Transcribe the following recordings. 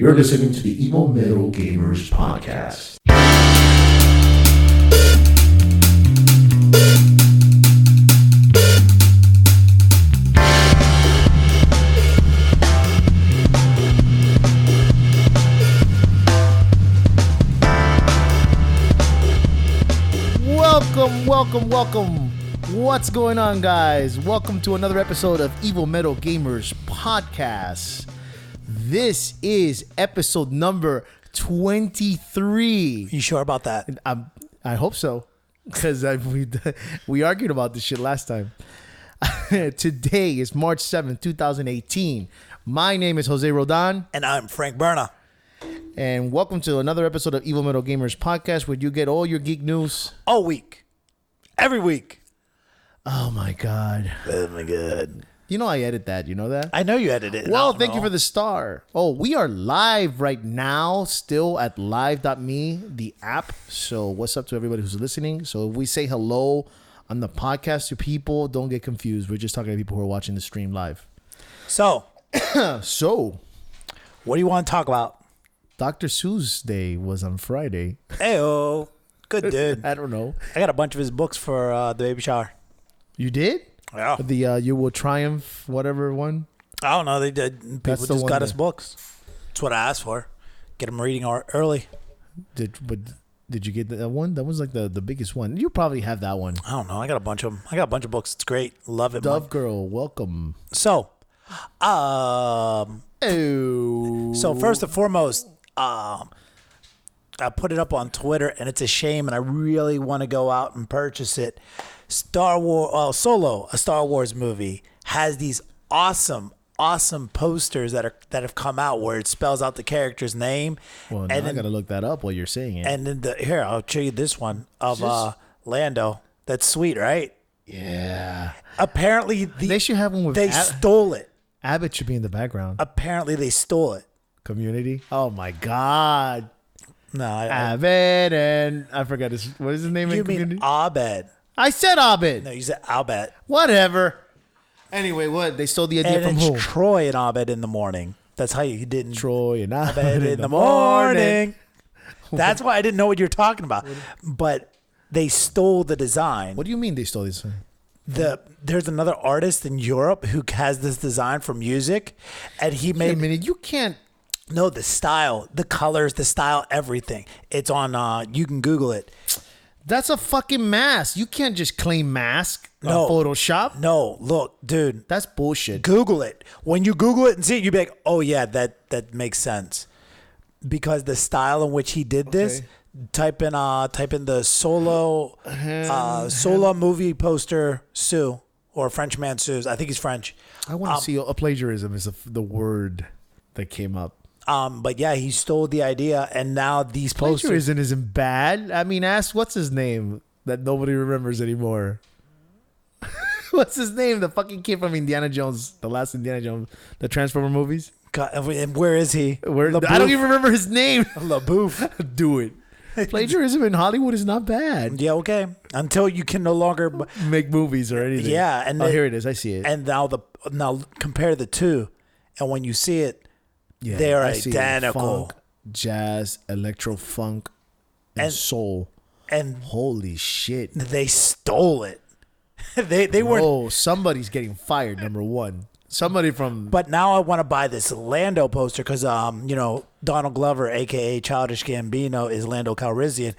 You're listening to the Evil Metal Gamers Podcast. Welcome. What's going on, guys? Welcome to another episode of Evil Metal Gamers Podcast. This is episode number 23. You sure about that? I hope so, because we argued about this shit last time. Today is March 7th, 2018. My name is Jose Rodan. And I'm Frank Berna. And welcome to another episode of Evil Metal Gamers Podcast, where you get all your geek news. All week. Every week. Oh, my God. Oh, my God. You know I edit that. You know that? I know you edited it. Well, thank you for the star. Oh, we are live right now, still at live.me, the app. So what's up to everybody who's listening? So if we say hello on the podcast to people, don't get confused. We're just talking to people who are watching the stream live. So, what do you want to talk about? Dr. Seuss Day was on Friday. Heyo. Good dude. I don't know. I got a bunch of his books for the baby shower. You did? Yeah. The You Will Triumph, whatever one? I don't know. They did. People just got us books. That's what I asked for. Get them reading early. Did you get that one? That was like the biggest one. You probably have that one. I don't know. I got a bunch of them. I got a bunch of books. It's great. Love it. Dove Girl, welcome. So, So first and foremost, I put it up on Twitter, and it's a shame, and I really want to go out and purchase it. Solo, a Star Wars movie, has these awesome posters that have come out where it spells out the character's name. Well, now I gotta look that up while you're saying it. And then here, I'll show you this one of Lando. That's sweet, right? Yeah. Apparently, they should have one with. They stole it. Abbott should be in the background. Apparently, they stole it. Community. Oh my God. No, Abed and I forgot what is his name? You in mean Community? Abed? I said Abed. No, you said Abed. Whatever. Anyway, what they stole the idea from who? Troy and Abed in the morning. That's how you didn't. Troy and Abed in the morning. That's why I didn't know what you're talking about. But they stole the design. What do you mean they stole this? There's another artist in Europe who has this design for music, and he made. Wait a minute, you can't. No, the style, the colors, the style, everything. It's on. You can Google it. That's a fucking mask. You can't just claim mask on Photoshop. No, look, dude. That's bullshit. Google it. When you Google it and see it, you'll be like, oh, yeah, that makes sense. Because the style in which he did this, type in the Solo movie poster Sue, or Frenchman Sue's. I think he's French. I want to see a plagiarism is the word that came up. But yeah, he stole the idea, and now these posters. Plagiarism isn't bad. I mean, ask what's his name that nobody remembers anymore. What's his name? The fucking kid from Indiana Jones, the last Indiana Jones, the Transformer movies. God, and where is he? I don't even remember his name. LaBouffe. Do it. Plagiarism in Hollywood is not bad. Yeah, okay. Until you can no longer make movies or anything. Yeah, and here it is. I see it. And now compare the two, and when you see it. Yeah, they are identical. Funk, jazz, electro funk, and soul. And holy shit, they stole it. they were. Oh, somebody's getting fired. Number one, somebody from. But now I want to buy this Lando poster because Donald Glover, aka Childish Gambino, is Lando Calrissian.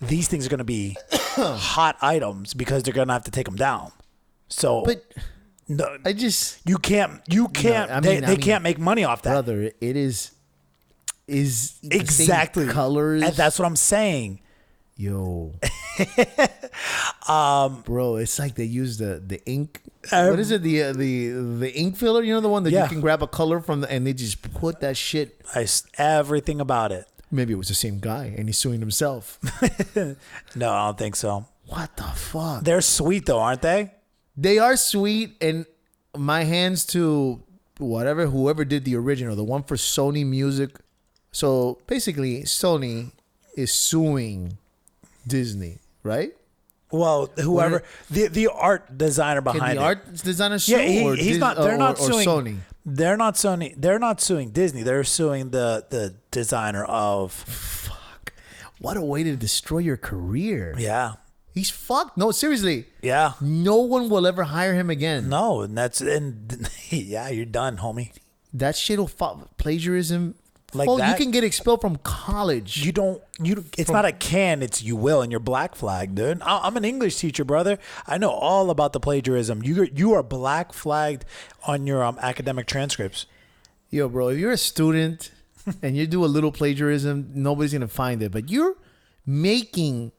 These things are going to be hot items because they're going to have to take them down. So, but. No, you can't. No, they can't make money off that, brother. It is exactly the same colors, and that's what I'm saying. Yo, bro, it's like they use the ink. What is it? The ink filler? You know, the one that you can grab a color from, and they just put that shit. Everything about it. Maybe it was the same guy, and he's suing himself. No, I don't think so. What the fuck? They're sweet though, aren't they? They are sweet, and my hands to whoever did the original, the one for Sony Music. So basically, Sony is suing Disney, right? Well, whoever the art designer Can behind the it. art designer sue? Or He's not. Dis- They're not or suing Sony. They're not Sony. They're not suing Disney. They're suing the designer of. Fuck. What a way to destroy your career. Yeah. He's fucked. No, seriously. Yeah. No one will ever hire him again. No, and yeah, you're done, homie. That shit will plagiarism. Like You that? can get expelled from college. You don't. It's not a can. It's you will, and you're black flagged, dude. I'm an English teacher, brother. I know all about the plagiarism. You are black flagged on your academic transcripts. Yo, bro, if you're a student and you do a little plagiarism, nobody's gonna find it. But you're making.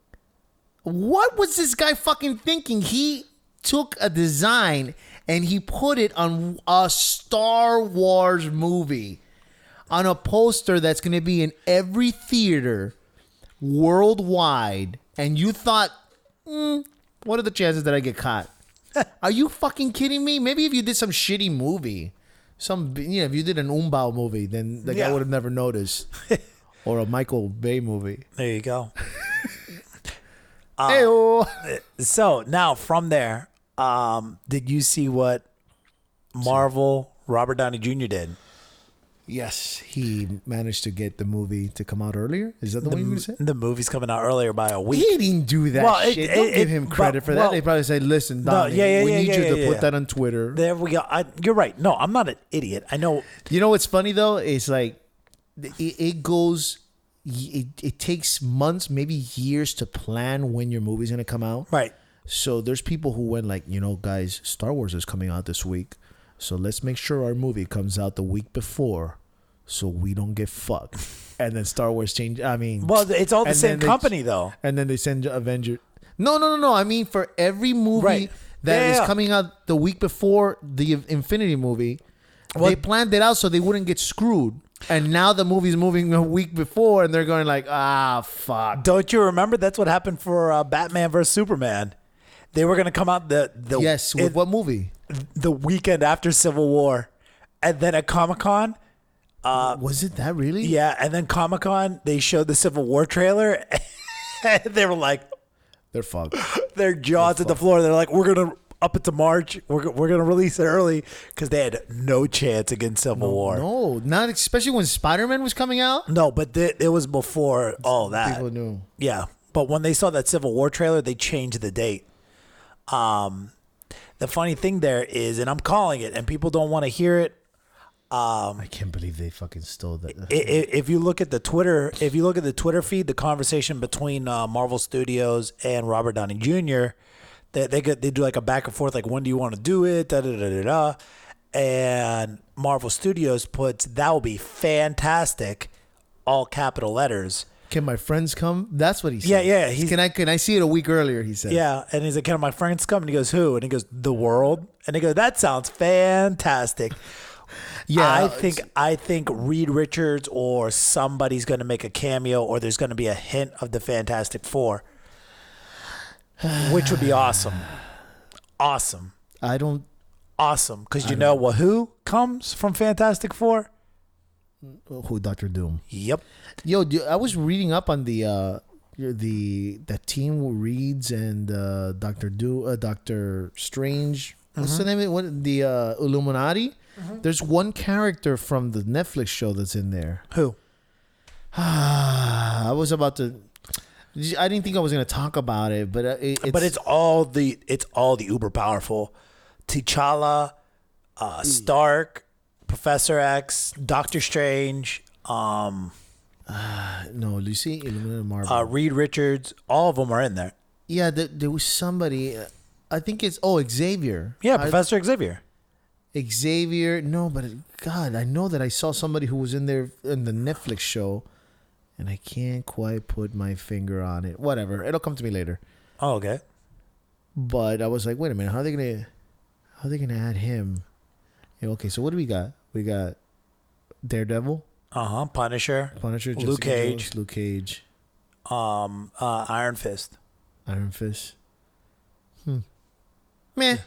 What was this guy fucking thinking? He took a design and he put it on a Star Wars movie, on a poster that's going to be in every theater worldwide. And you thought, what are the chances that I get caught? Are you fucking kidding me? Maybe if you did some shitty movie, if you did an Umbao movie, then the guy would have never noticed. Or a Michael Bay movie. There you go. Hey-o. So now from there, did you see what Marvel Robert Downey Jr. did? Yes, he managed to get the movie to come out earlier. Is that the one you were going to say? The movie's coming out earlier by a week. He didn't do that Well, shit. Don't give him credit for that. They probably say, listen, Donnie, we need you to put that on Twitter. There we go. You're right. No, I'm not an idiot. I know. You know what's funny, though? It's like it goes... It takes months, maybe years to plan when your movie's going to come out. Right. So there's people who went like, guys, Star Wars is coming out this week. So let's make sure our movie comes out the week before so we don't get fucked. And then Star Wars changed. I mean... Well, it's all the same company, though. And then they send Avenger... No. I mean, for every movie that is coming out the week before the Infinity movie, they planned it out so they wouldn't get screwed. And now the movie's moving a week before, and they're going like, fuck. Don't you remember? That's what happened for Batman vs. Superman. They were going to come out Yes, with what movie? The weekend after Civil War. And then at Comic-Con... was it that really? Yeah, and then Comic-Con, they showed the Civil War trailer, and they were like... They're fucked. Their jaws at the floor. They're like, we're going to... Up into March, we're gonna release it early because they had no chance against Civil War. No, not especially when Spider-Man was coming out. No, but it was before all that. People knew. Yeah, but when they saw that Civil War trailer, they changed the date. The funny thing there is, and I'm calling it, and people don't want to hear it. I can't believe they fucking stole that. If you look at the Twitter, feed, the conversation between Marvel Studios and Robert Downey Jr. They do like a back and forth, like, when do you want to do it? Da, da, da, da, da. And Marvel Studios puts, that will be fantastic, all capital letters. Can my friends come? That's what he said. Yeah. Can I see it a week earlier? He said. Yeah, and he's like, can my friends come? And he goes, who? And he goes, the world. And he goes, that sounds fantastic. Yeah, I think Reed Richards or somebody's going to make a cameo, or there's going to be a hint of the Fantastic Four. Which would be awesome. Awesome. Awesome. Because you know what? Who comes from Fantastic Four? Who? Dr. Doom. Yep. Yo, I was reading up on the team Reeds and Doctor Strange. What's the name of it? The Illuminati. There's one character from the Netflix show that's in there. Who? I was about to... I didn't think I was going to talk about it, but it's all the uber powerful. T'Challa, Stark, Professor X, Doctor Strange, no, Lucy, Illuminati, Marvel, Reed Richards, all of them are in there. Yeah, there was somebody. I think it's Xavier. Yeah, Professor Xavier. Xavier. No, but God, I know that I saw somebody who was in there in the Netflix show. And I can't quite put my finger on it. Whatever. It'll come to me later. Oh, okay. But I was like, wait a minute. How are they gonna add him? Yeah, okay, so what do we got? We got Daredevil. Punisher. Luke Cage. Luke Cage. Iron Fist. Meh.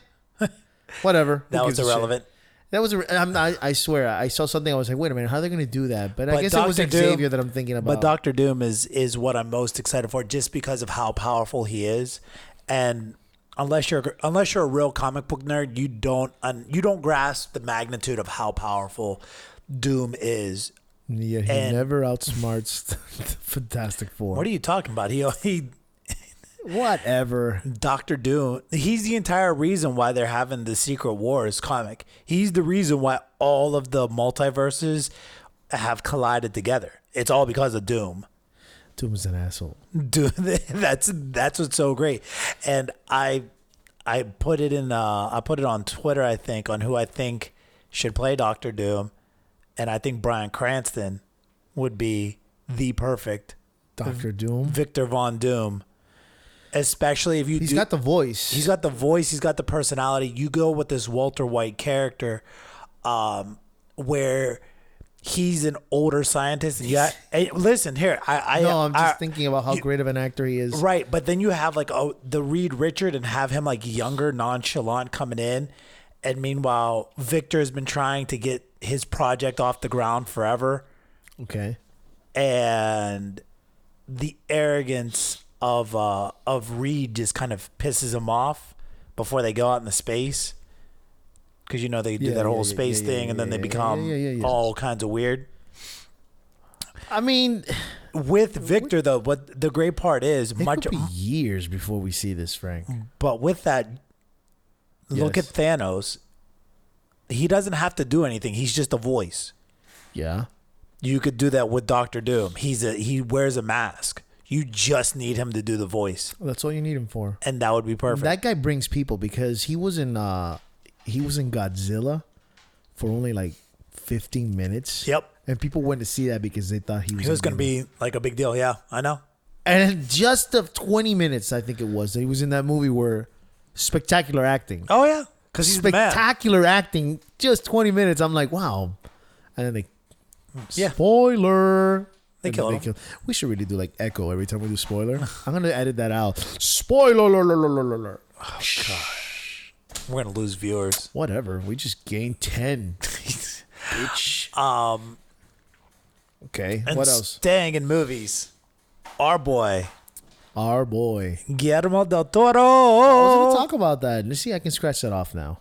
Whatever. That was irrelevant. That was. I swear, I saw something. I was like, wait a minute, how are they going to do that? But I guess it was Xavier that I'm thinking about. But Doctor Doom is what I'm most excited for, just because of how powerful he is, And unless you're a real comic book nerd, you don't grasp the magnitude of how powerful Doom is. Yeah, he never outsmarts the Fantastic Four. What are you talking about? He Whatever. Doctor Doom, he's the entire reason why they're having the Secret Wars comic. He's the reason why all of the multiverses have collided together. It's all because of Doom. Doom's an asshole. Doom, that's what's so great. And I put it on Twitter, I think, on who I think should play Doctor Doom. And I think Bryan Cranston would be the perfect Doctor Doom. Victor Von Doom. Especially if He's got the voice. He's got the voice. He's got the personality. You go with this Walter White character, where he's an older scientist. And listen here. I'm just thinking about how great of an actor he is. Right, but then you have like the Reed Richard and have him like younger, nonchalant coming in, and meanwhile Victor has been trying to get his project off the ground forever. Okay. And the arrogance of Reed just kind of pisses him off before they go out into space, because they do that whole space thing, and then they become all kinds of weird. I mean, with Victor though, what the great part is, it could be years before we see this, Frank. But with that, look at Thanos. He doesn't have to do anything. He's just a voice. Yeah. You could do that with Doctor Doom. He wears a mask. You just need him to do the voice. That's all you need him for. And that would be perfect. That guy brings people, because he was in Godzilla for only like 15 minutes. Yep. And people went to see that because they thought he was going to be like a big deal. Yeah, I know. And just of 20 minutes, I think it was, he was in that movie where spectacular acting. Oh, yeah. Because he's spectacular acting. Just 20 minutes. I'm like, wow. And then Yeah. Spoiler. They kill him. We should really do like echo every time we do spoiler. I'm going to edit that out. Spoiler. Oh, gosh. We're going to lose viewers. Whatever. We just gained 10. Bitch. Okay. And what else? Staying in movies. Our boy. I Guillermo del was Toro. going to talk about that. Let's see. I can scratch that off now.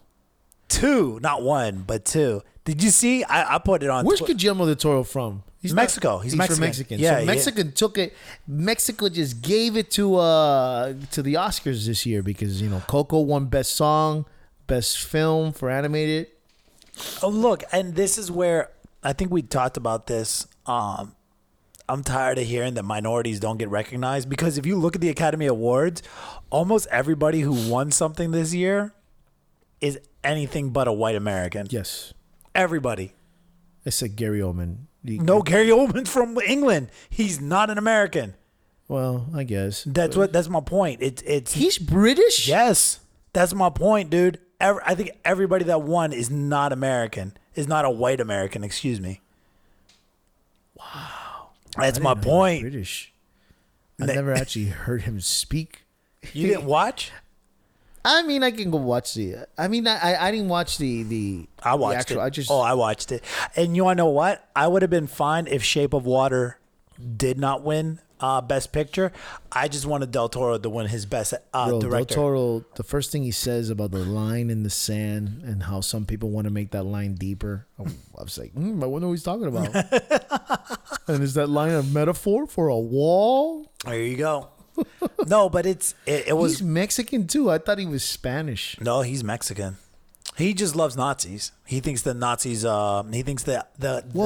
2. Not 1, but 2. Did you see? I put it on. Where's Guillermo del Toro from? He's Mexico. He's from Mexican. Yeah, so Mexican took it. Mexico just gave it to the Oscars this year because Coco won Best Song, Best Film for Animated. Oh, look, and this is where I think we talked about this. I'm tired of hearing that minorities don't get recognized, because if you look at the Academy Awards, almost everybody who won something this year is anything but a white American. Yes, everybody. Except Gary Oldman. No, Gary Oldman's from England. He's not an American. Well, I guess that's my point. It's he's British. Yes, that's my point, dude. I think everybody that won is not American. Is not a white American. Excuse me. Wow, that's my point. British. I never actually heard him speak. You didn't watch? I mean, I can go watch the. I mean, I didn't watch the. I watched the it. I watched it. And you want to know what? I would have been fine if Shape of Water did not win Best Picture. I just wanted Del Toro to win his Best Director. Del Toro, the first thing he says about the line in the sand and how some people want to make that line deeper. I was like, I wonder what he's talking about. And is that line a metaphor for a wall? There you go. No, but it was. He's Mexican too. I thought he was Spanish. No, he's Mexican. He just loves Nazis. He thinks the Nazis. He thinks that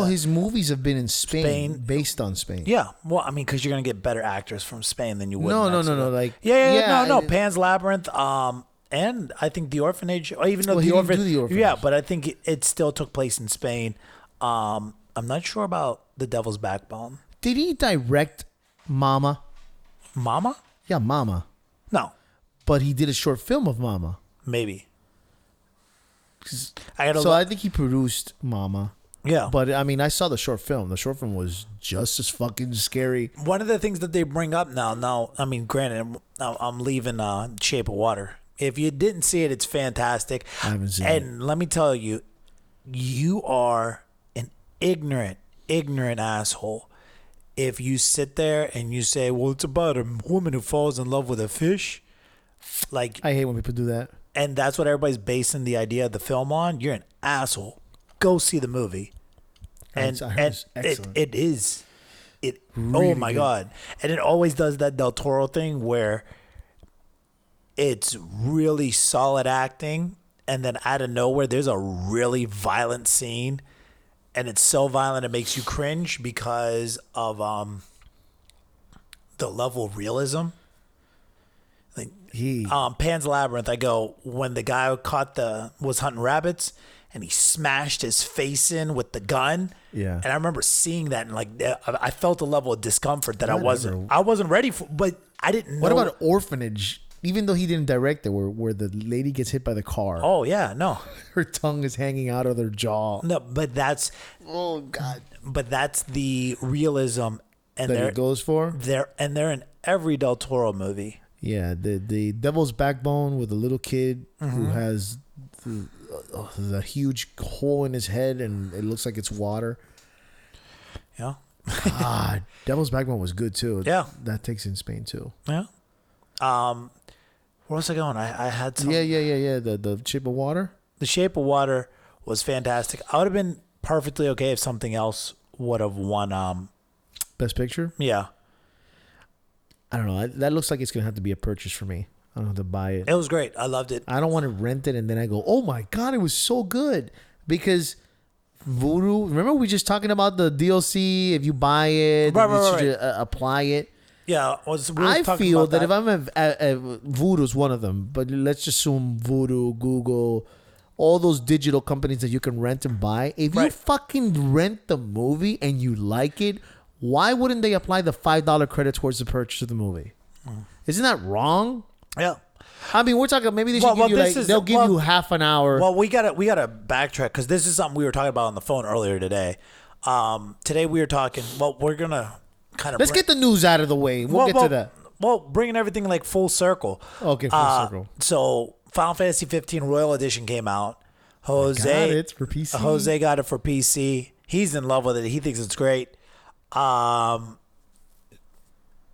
his movies have been in Spain, based on Spain. Yeah. Well, I mean, because you're gonna get better actors from Spain than you would. No. Like no. Pan's Labyrinth. And I think The Orphanage. Or even though The Orphanage. Yeah, but I think it still took place in Spain. I'm not sure about The Devil's Backbone. Did he direct Mama? Mama? Yeah, Mama. No. But he did a short film of Mama. Maybe. I think he produced Mama. Yeah. But, I mean, I saw the short film. The short film was just as fucking scary. One of the things that they bring up now, I mean, granted, I'm leaving Shape of Water. If you didn't see it, it's fantastic. I haven't seen it. And let me tell you, you are an ignorant asshole if you sit there and you say, well, it's about a woman who falls in love with a fish. Like, I hate when people do that. and that's what everybody's basing the idea of the film on. You're an asshole. Go see the movie. And I heard it's excellent. it is. It Really oh my good. God. And it always does that Del Toro thing where it's really solid acting, and then out of nowhere there's a really violent scene, and it's so violent it makes you cringe because of the level of realism. Like Pan's Labyrinth, I go, when the guy was hunting rabbits and he smashed his face in with the gun. Yeah. And I remember seeing that, and like I felt a level of discomfort that I Whatever. wasn't ready for, but I didn't know. What about Orphanage? Even though he didn't direct it, where the lady gets hit by the car, Oh yeah, no. her tongue is hanging out of their jaw. No, but that's Oh God, but that's the realism, and that he goes for. they're in every Del Toro movie. Yeah, the Devil's Backbone with a little kid who has the huge hole in his head and it looks like it's water. Yeah. God, Devil's Backbone was good too. Yeah. That takes in Spain too. Yeah. Where was I going? I had some. Yeah. The Shape of Water. The Shape of Water was fantastic. I would have been perfectly okay if something else would have won. Best Picture. Yeah. I don't know. That looks like it's gonna have to be a purchase for me. I don't have to buy it. It was great. I loved it. I don't want to rent it and then I go, oh my God, it was so good. Because Voodoo, remember we just talking about the DLC, if you buy it, Right. you should apply it. Yeah. I feel that if I'm Voodoo's one of them, but let's just assume Voodoo, Google, all those digital companies that you can rent and buy. If you Right. fucking rent the movie and you like it, why wouldn't they apply the $5 credit towards the purchase of the movie? Isn't that wrong? Yeah. I mean, we're talking. Maybe they should give you they'll give you half an hour. Well, we gotta backtrack because this is something we were talking about on the phone earlier today. Today we were talking. Well, we're gonna kind of Let's get the news out of the way. We'll get to that. Well, bringing everything like full circle. Okay, full circle. So Final Fantasy 15 Royal Edition came out. Jose got it for PC. Jose got it for PC. He's in love with it. He thinks it's great.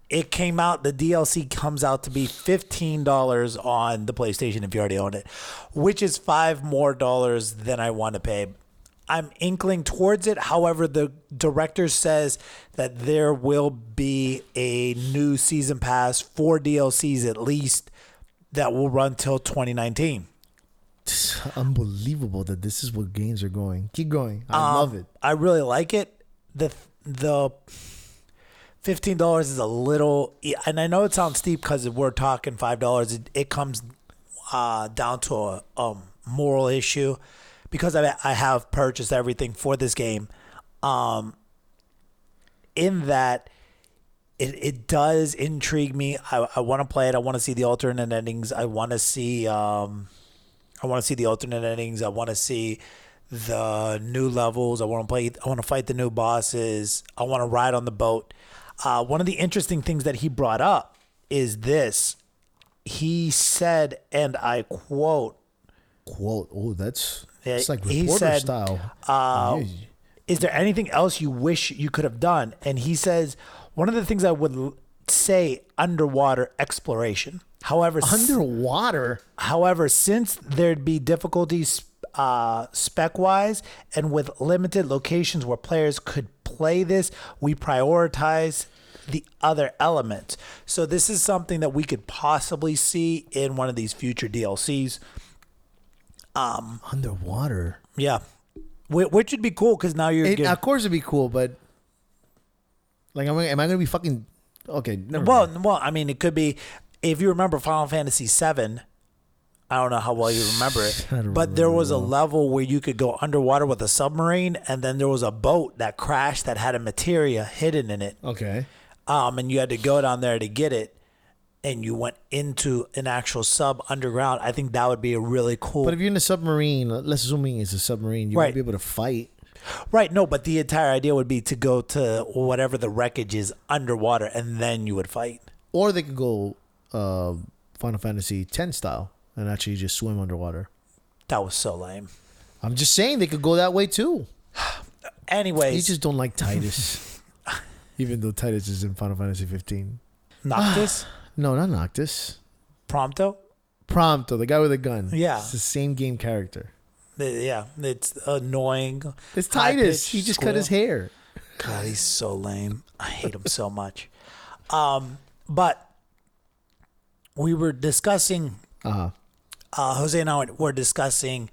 It came out. The DLC comes out to be $15 on the PlayStation if you already own it, which is $5 more than I want to pay. I'm inkling towards it. However, the director says that there will be a new season pass, 4 DLCs at least, that will run till 2019. It's unbelievable that this is what games are going. Keep going. I love it. I really like it. The $15 is a little, and I know it sounds steep because we're talking $5. It comes down to a moral issue because I have purchased everything for this game. In that, it does intrigue me. I want to play it. I want to see the alternate endings. I want to see the alternate endings. I want to see the new levels. I want to fight the new bosses. I want to ride on the boat. One of the interesting things that he brought up is this. He said, and I quote, Oh, it's like he reporter said, style. is there anything else you wish you could have done? And he says, one of the things I would say, underwater exploration. However, since there'd be difficulties spec-wise and with limited locations where players could play this, we prioritize the other elements. So this is something that we could possibly see in one of these future DLCs. Underwater. Yeah. Which would be cool because now of course it'd be cool, but like, am I going to be fucking... Okay, never mind. Well, I mean, it could be... If you remember Final Fantasy VII, I don't know how well you remember it, but there was a level where you could go underwater with a submarine, and then there was a boat that crashed that had a materia hidden in it. Okay. And you had to go down there to get it, and you went into an actual sub underground. I think that would be a really cool... But if you're in a submarine, let's assume it's a submarine, you won't be able to fight. Right, no, but the entire idea would be to go to whatever the wreckage is underwater, and then you would fight. Or they could go Final Fantasy X style and actually just swim underwater. That was so lame. I'm just saying they could go that way too. Anyways. You just don't like Titus. Even though Titus is in Final Fantasy 15. Noctis? No, not Noctis. Prompto? Prompto, the guy with a gun. Yeah. It's the same game character. Yeah, it's annoying. It's Titus. High-pitched He just squeal. cut his hair. God, he's so lame. I hate him so much. But we were discussing, Jose and I were discussing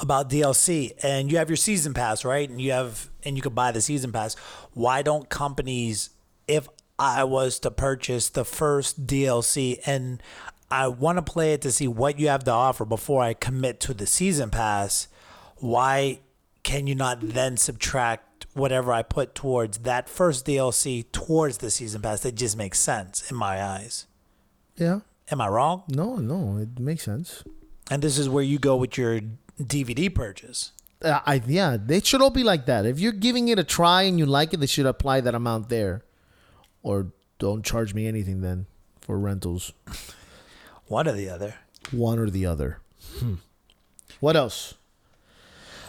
about DLC, and you have your season pass, right? And you could buy the season pass. Why don't companies, if I was to purchase the first DLC and I want to play it to see what you have to offer before I commit to the season pass, why can you not then subtract whatever I put towards that first DLC towards the season pass? That just makes sense in my eyes. Yeah. Am I wrong? No, it makes sense. And this is where you go with your DVD purchase. Yeah, they should all be like that. If you're giving it a try and you like it, they should apply that amount there. Or don't charge me anything then for rentals. One or the other. One or the other. What else?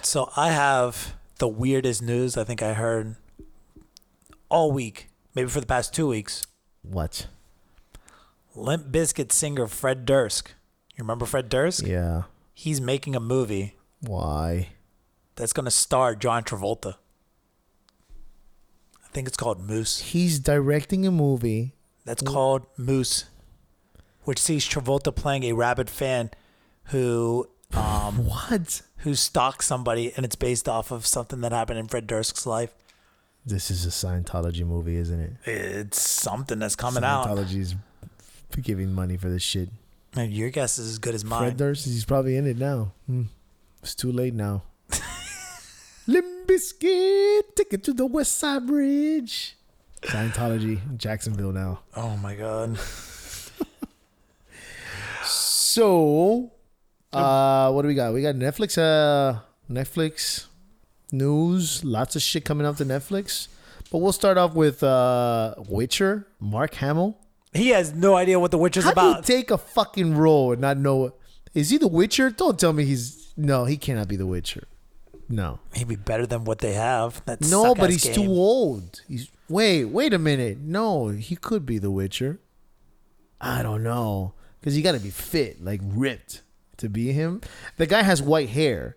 So I have the weirdest news I think I heard all week, maybe for the past 2 weeks. What? Limp Bizkit singer Fred Durst. You remember Fred Durst? Yeah. He's making a movie Why? that's going to star John Travolta. I think it's called Moose. He's directing a movie. That's called Moose, which sees Travolta playing a rabid fan who What? who stalks somebody, and it's based off of something that happened in Fred Durst's life. This is a Scientology movie, isn't it? It's something that's coming out. Scientology's giving money for this shit. And your guess is as good as mine. Fred Durst, he's probably in it now. It's too late now. Limp Bizkit, take it to the West Side Bridge. Scientology, Jacksonville now. Oh my God. So, what do we got? We got Netflix. Netflix news. Lots of shit coming up to Netflix. But we'll start off with Witcher. Mark Hamill. He has no idea what The Witcher's How about. do you take a fucking role and not know? Is he the Witcher? Don't tell me he's... No, he cannot be the Witcher. No. He'd be better than what they have. That No, but suck-ass he's game. too old. Wait a minute. No, he could be the Witcher. I don't know. Because you got to be fit, like ripped to be him. The guy has white hair.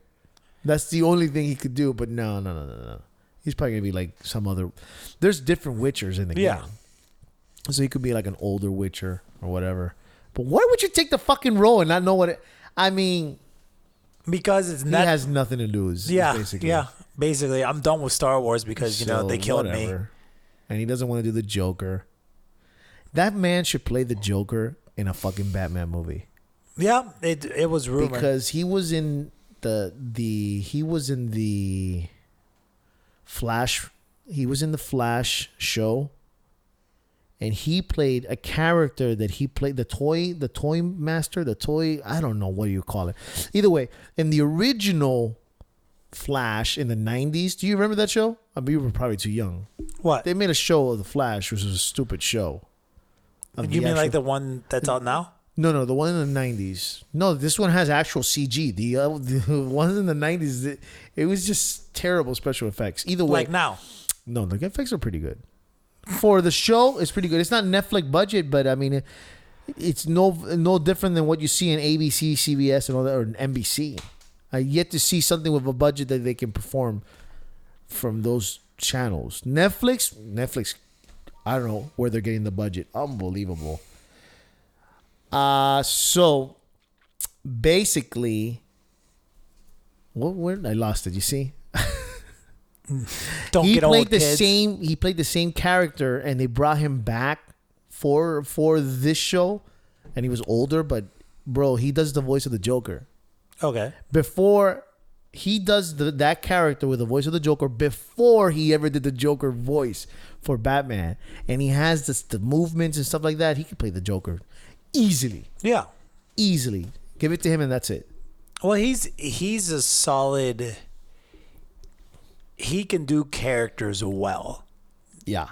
That's the only thing he could do. But no. He's probably going to be like some other... There's different Witchers in the game. So he could be like an older Witcher or whatever. But why would you take the fucking role and not know what it... I mean... Because it's He not... has nothing to lose. Yeah, basically. yeah. Basically, I'm done with Star Wars because, they killed me. And he doesn't want to do the Joker. That man should play the Joker in a fucking Batman movie. Yeah, it was rumored. Because he was in the Flash. He was in the Flash show. And he played a character that he played, the toy master, I don't know what you call it. Either way, in the original Flash in the 90s, do you remember that show? I mean, you were probably too young. What? They made a show of the Flash, which was a stupid show. You mean like the one that's out now? No, the one in the 90s. No, this one has actual CG. The one in the 90s, it was just terrible special effects. Either way. Like now? No, the effects are pretty good. For the show, it's pretty good. It's not Netflix budget, but I mean, it's no different than what you see in ABC, CBS, and all that, or NBC. I yet to see something with a budget that they can perform from those channels. Netflix, I don't know where they're getting the budget. Unbelievable. So basically, I lost it. You see. Don't he get played old, the kids. He played the same character, and they brought him back for this show, and he was older. But bro, he does the voice of the Joker. Okay. Before he does that character with the voice of the Joker, before he ever did the Joker voice for Batman, and he has the movements and stuff like that. He can play the Joker easily. Yeah. Easily. Give it to him, and that's it. Well, he's a solid. He can do characters well. Yeah.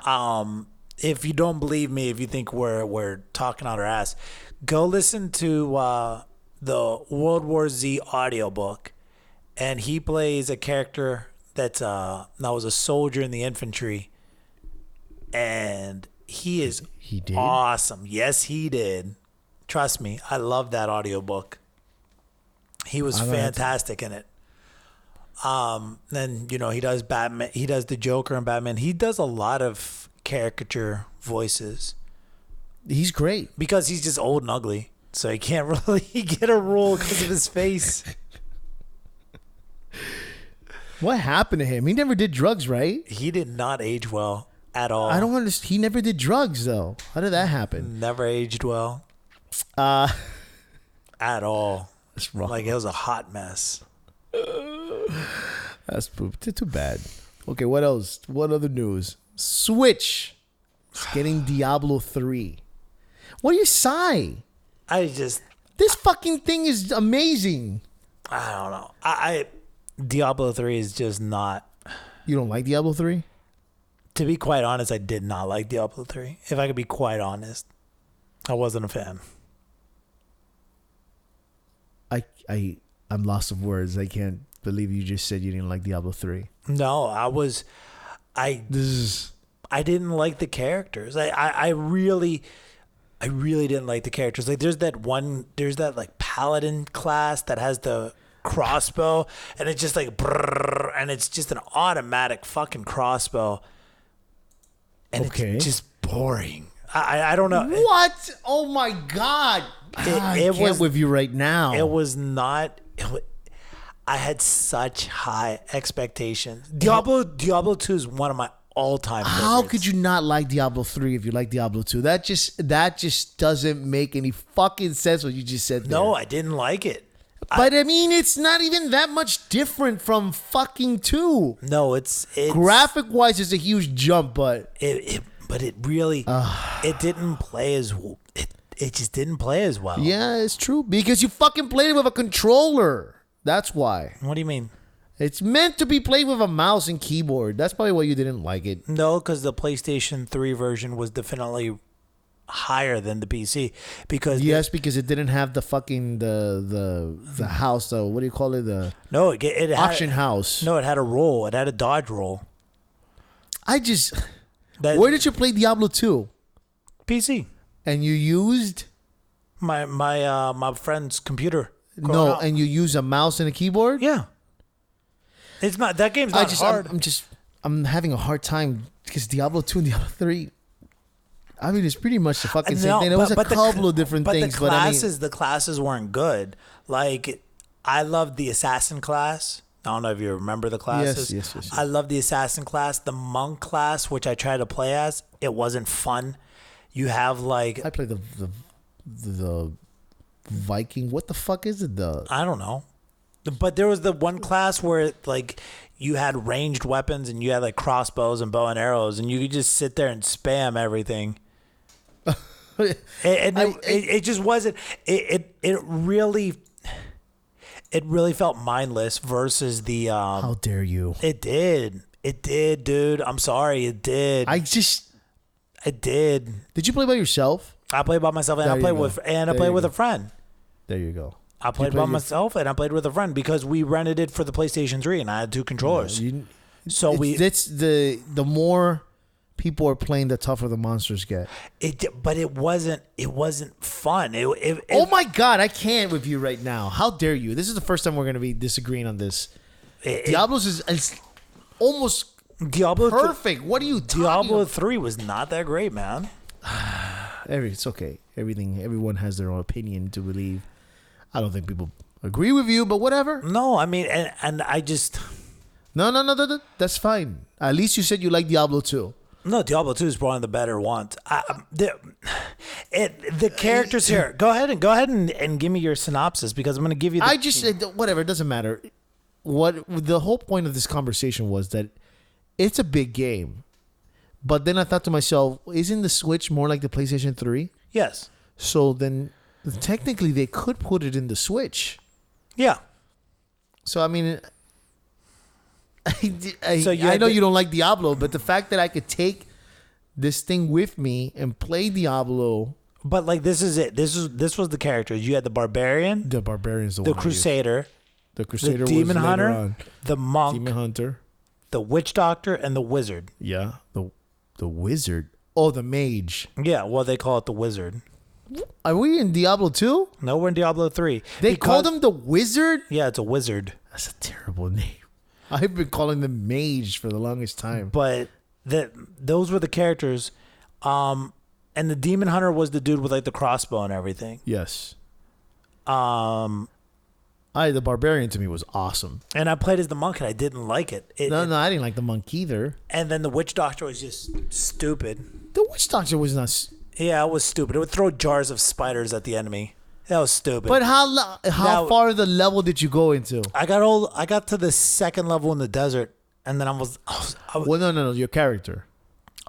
If you don't believe me, if you think we're talking out our ass, go listen to the World War Z audiobook, and he plays a character that was a soldier in the infantry, and he is He did? awesome. Yes, he did. Trust me, I love that audiobook. He was fantastic in it. Then he does Batman. He does the Joker and Batman. He does a lot of caricature voices. He's great because he's just old and ugly, so he can't really get a role because of his face. What happened to him? He never did drugs, right? He did not age well at all. I don't understand. He never did drugs though. How did that happen? Never aged well. At all. That's wrong. Like it was a hot mess. That's too bad. Okay, what else? What other news? Switch. It's getting Diablo 3. What do you sigh? This fucking thing is amazing. I don't know. Diablo 3 is just not. You don't like Diablo 3? To be quite honest, I did not like Diablo 3. If I could be quite honest, I wasn't a fan. I'm lost of words. I can't believe you just said you didn't like Diablo 3. No, I didn't like the characters. I really didn't like the characters. Like there's that like paladin class that has the crossbow and it's just like brrr, and it's just an automatic fucking crossbow. And it's just boring. I don't know. What? Oh my God. I can't with you right now. It was not. I had such high expectations. Diablo 2 is one of my all-time favorites. How could you not like Diablo 3 if you like Diablo 2? That just doesn't make any fucking sense what you just said there. No, I didn't like it. But I mean, it's not even that much different from fucking 2. No, it's graphic-wise, it's a huge jump, but it really it didn't play as it just didn't play as well. Yeah, it's true because you fucking played it with a controller. That's why. What do you mean? It's meant to be played with a mouse and keyboard. That's probably why you didn't like it. No, because the PlayStation 3 version was definitely higher than the PC because because it didn't have the fucking the house though. What do you call it? It auction house. No, it had a roll. It had a dodge roll. Where did you play Diablo 2? PC. And you used my friend's computer. No, and you use a mouse and a keyboard? Yeah. It's not that game's not hard. I'm having a hard time because Diablo 2 and Diablo 3. I mean, it's pretty much the fucking same thing. There was a couple of different things, but the classes weren't good. Like I loved the assassin class. I don't know if you remember the classes. Yes. I love the assassin class. The monk class, which I tried to play as, it wasn't fun. You have like I played the Viking. What the fuck is it? I don't know. But there was the one class where like you had ranged weapons and you had like crossbows and bow and arrows and you could just sit there and spam everything. It just wasn't. It really felt mindless versus the. How dare you? It did, dude. I'm sorry, it did. It did. Did you play by yourself? I played by myself, and I played with a friend. There you go. I played by myself, and I played with a friend because we rented it for the PlayStation 3, and I had 2 controllers. It's the more people are playing, the tougher the monsters get. But it wasn't fun. Oh my God, I can't with you right now. How dare you? This is the first time we're going to be disagreeing on this. Diablo's is almost Diablo perfect. What are you talking Diablo about? 3 was not that great, man. It's okay. Everyone has their own opinion to believe. I don't think people agree with you, but whatever. No, I mean, and I just... No. That's fine. At least you said you like Diablo 2. No, Diablo 2 is one of the better ones. The characters here. Go ahead and give me your synopsis because I'm going to give you. I just said whatever. It doesn't matter. What the whole point of this conversation was that it's a big game, but then I thought to myself, isn't the Switch more like the PlayStation 3? Yes. So then, technically, they could put it in the Switch. Yeah. So I mean. I know you don't like Diablo, but the fact that I could take this thing with me and play Diablo. But like this is it. This was the characters. You had the barbarian, the crusader, the demon hunter, the monk, demon hunter, the witch doctor, and the wizard. Yeah, the wizard. Oh, the mage. Yeah, well they call it the wizard. Are we in Diablo 2? No, we're in Diablo 3. They called him the wizard? Yeah, it's a wizard. That's a terrible name. I've been calling them mage for the longest time. But those were the characters. And the demon hunter was the dude with like the crossbow and everything. Yes. The barbarian to me was awesome. And I played as the monk and I didn't like it. No, I didn't like the monk either. And then the witch doctor was just stupid. The witch doctor was not. Yeah, it was stupid. It would throw jars of spiders at the enemy. That was stupid. But how far the level did you go into? I got to the second level in the desert, and then I was Well, no, your character.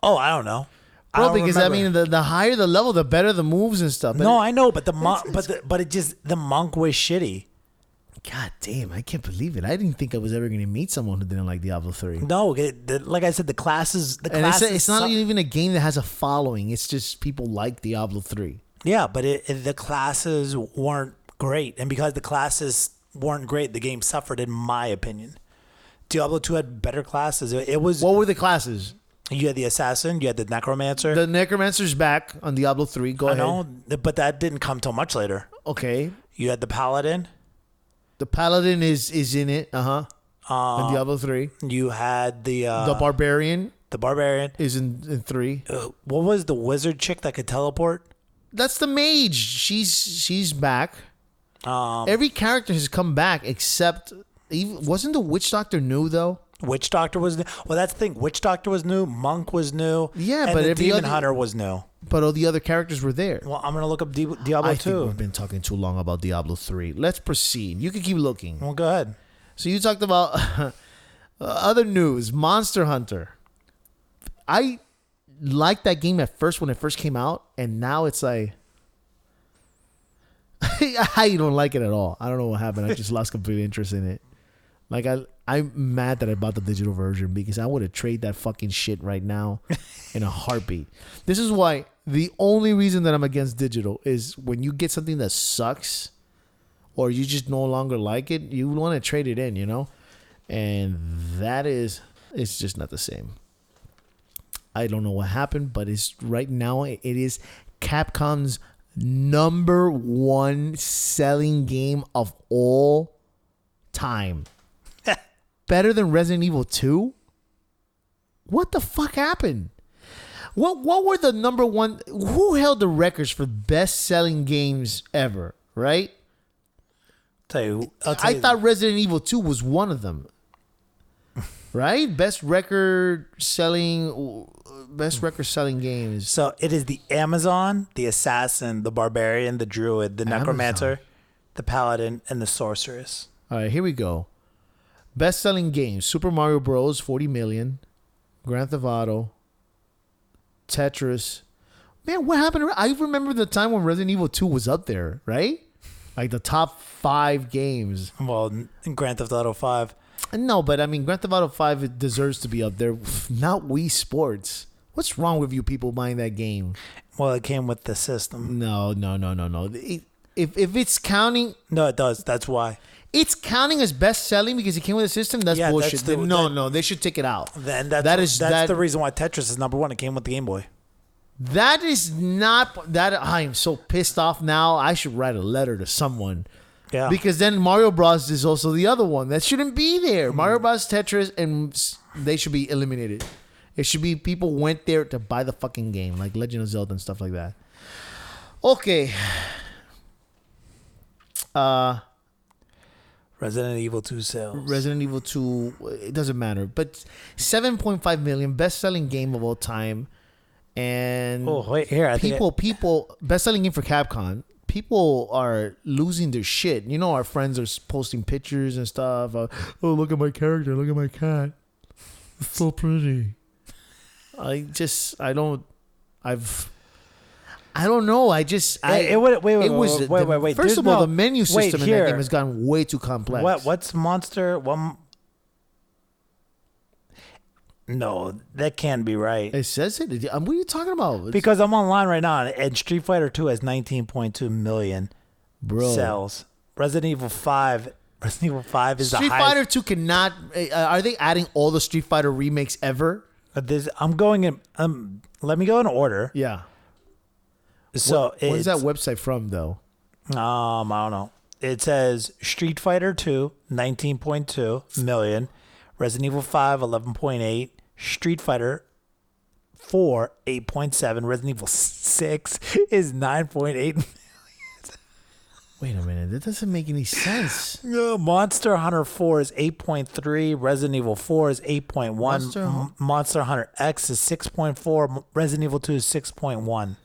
I don't know. Bro, because remember. I mean, the higher the level, the better the moves and stuff. No, I know, but the monk, the monk was shitty. God damn, I can't believe it. I didn't think I was ever going to meet someone who didn't like Diablo 3. No, like I said, the classes. It's not even a game that has a following. It's just people like Diablo 3. Yeah, but the classes weren't great. And because the classes weren't great, the game suffered, in my opinion. Diablo 2 had better classes. It was. What were the classes? You had the assassin, you had the necromancer. The necromancer's back on Diablo 3. Go ahead. I know, but that didn't come till much later. Okay. You had the paladin. The paladin is in it. In Diablo 3. You had the barbarian. The barbarian is in 3. What was the wizard chick that could teleport? That's the mage. She's back. Every character has come back except wasn't the witch doctor new though? Witch doctor was new. Well, that's the thing. Witch doctor was new. Monk was new. Yeah, and but the every demon other hunter was new. But all the other characters were there. Well, I'm gonna look up Diablo 2. I think we've been talking too long about Diablo 3. Let's proceed. You can keep looking. Well, go ahead. So you talked about other news. Monster Hunter. I liked that game at first when it first came out, and now it's like I don't like it at all. I don't know what happened. I just lost complete interest in it. Like I'm mad that I bought the digital version because I would have traded that fucking shit right now in a heartbeat. This is why the only reason that I'm against digital is when you get something that sucks or you just no longer like it, you want to trade it in, you know? And it's just not the same. I don't know what happened, but it's right now it is Capcom's #1 selling game of all time. Better than Resident Evil 2? What the fuck happened? What were the #1? Who held the records for best selling games ever? Right? I thought Resident Evil 2 was one of them. Right? Best record selling games. So it is the Amazon, the assassin, the barbarian, the druid, the necromancer, the paladin, and the sorceress. All right, here we go. Best selling games: Super Mario Bros. 40 million, Grand Theft Auto, Tetris. Man, what happened? I remember the time when Resident Evil 2 was up there, right? Like the top 5 games. Well, in Grand Theft Auto 5. No, but I mean, Grand Theft Auto 5 it deserves to be up there. Not Wii Sports. What's wrong with you people buying that game? Well, it came with the system. No. If it's counting... No, it does. That's why. It's counting as best selling because it came with a system? That's bullshit. No, they should take it out. That's the reason why Tetris is #1. It came with the Game Boy. That is not... I am so pissed off now. I should write a letter to someone. Yeah. Because then Mario Bros. Is also the other one. That shouldn't be there. Mario Bros., Tetris, and they should be eliminated. It should be people went there to buy the fucking game, like Legend of Zelda and stuff like that. Okay. Resident Evil 2 sales. Resident Evil 2, it doesn't matter. But 7.5 million, best-selling game of all time. And people, best-selling game for Capcom. People are losing their shit. You know, our friends are posting pictures and stuff. Oh, look at my character. Look at my cat. It's so pretty. I don't know. Wait. First of all, the menu system in that game has gotten way too complex. What's Monster? No, that can't be right. It says it. What are you talking about? Because I'm online right now, and Street Fighter 2 has 19.2 million sales. Resident Evil 5 is the highest. Street Fighter 2 cannot. Are they adding all the Street Fighter remakes ever? I'm going in. Let me go in order. Yeah. So Where's that website from, though? I don't know. It says Street Fighter 2, 19.2 million. Resident Evil 5, 11.8. Street Fighter 4, 8.7. Resident Evil 6 is 9.8. Wait a minute. That doesn't make any sense. Monster Hunter 4 is 8.3. Resident Evil 4 is 8.1. Monster Hunter X is 6.4. Resident Evil 2 is 6.1.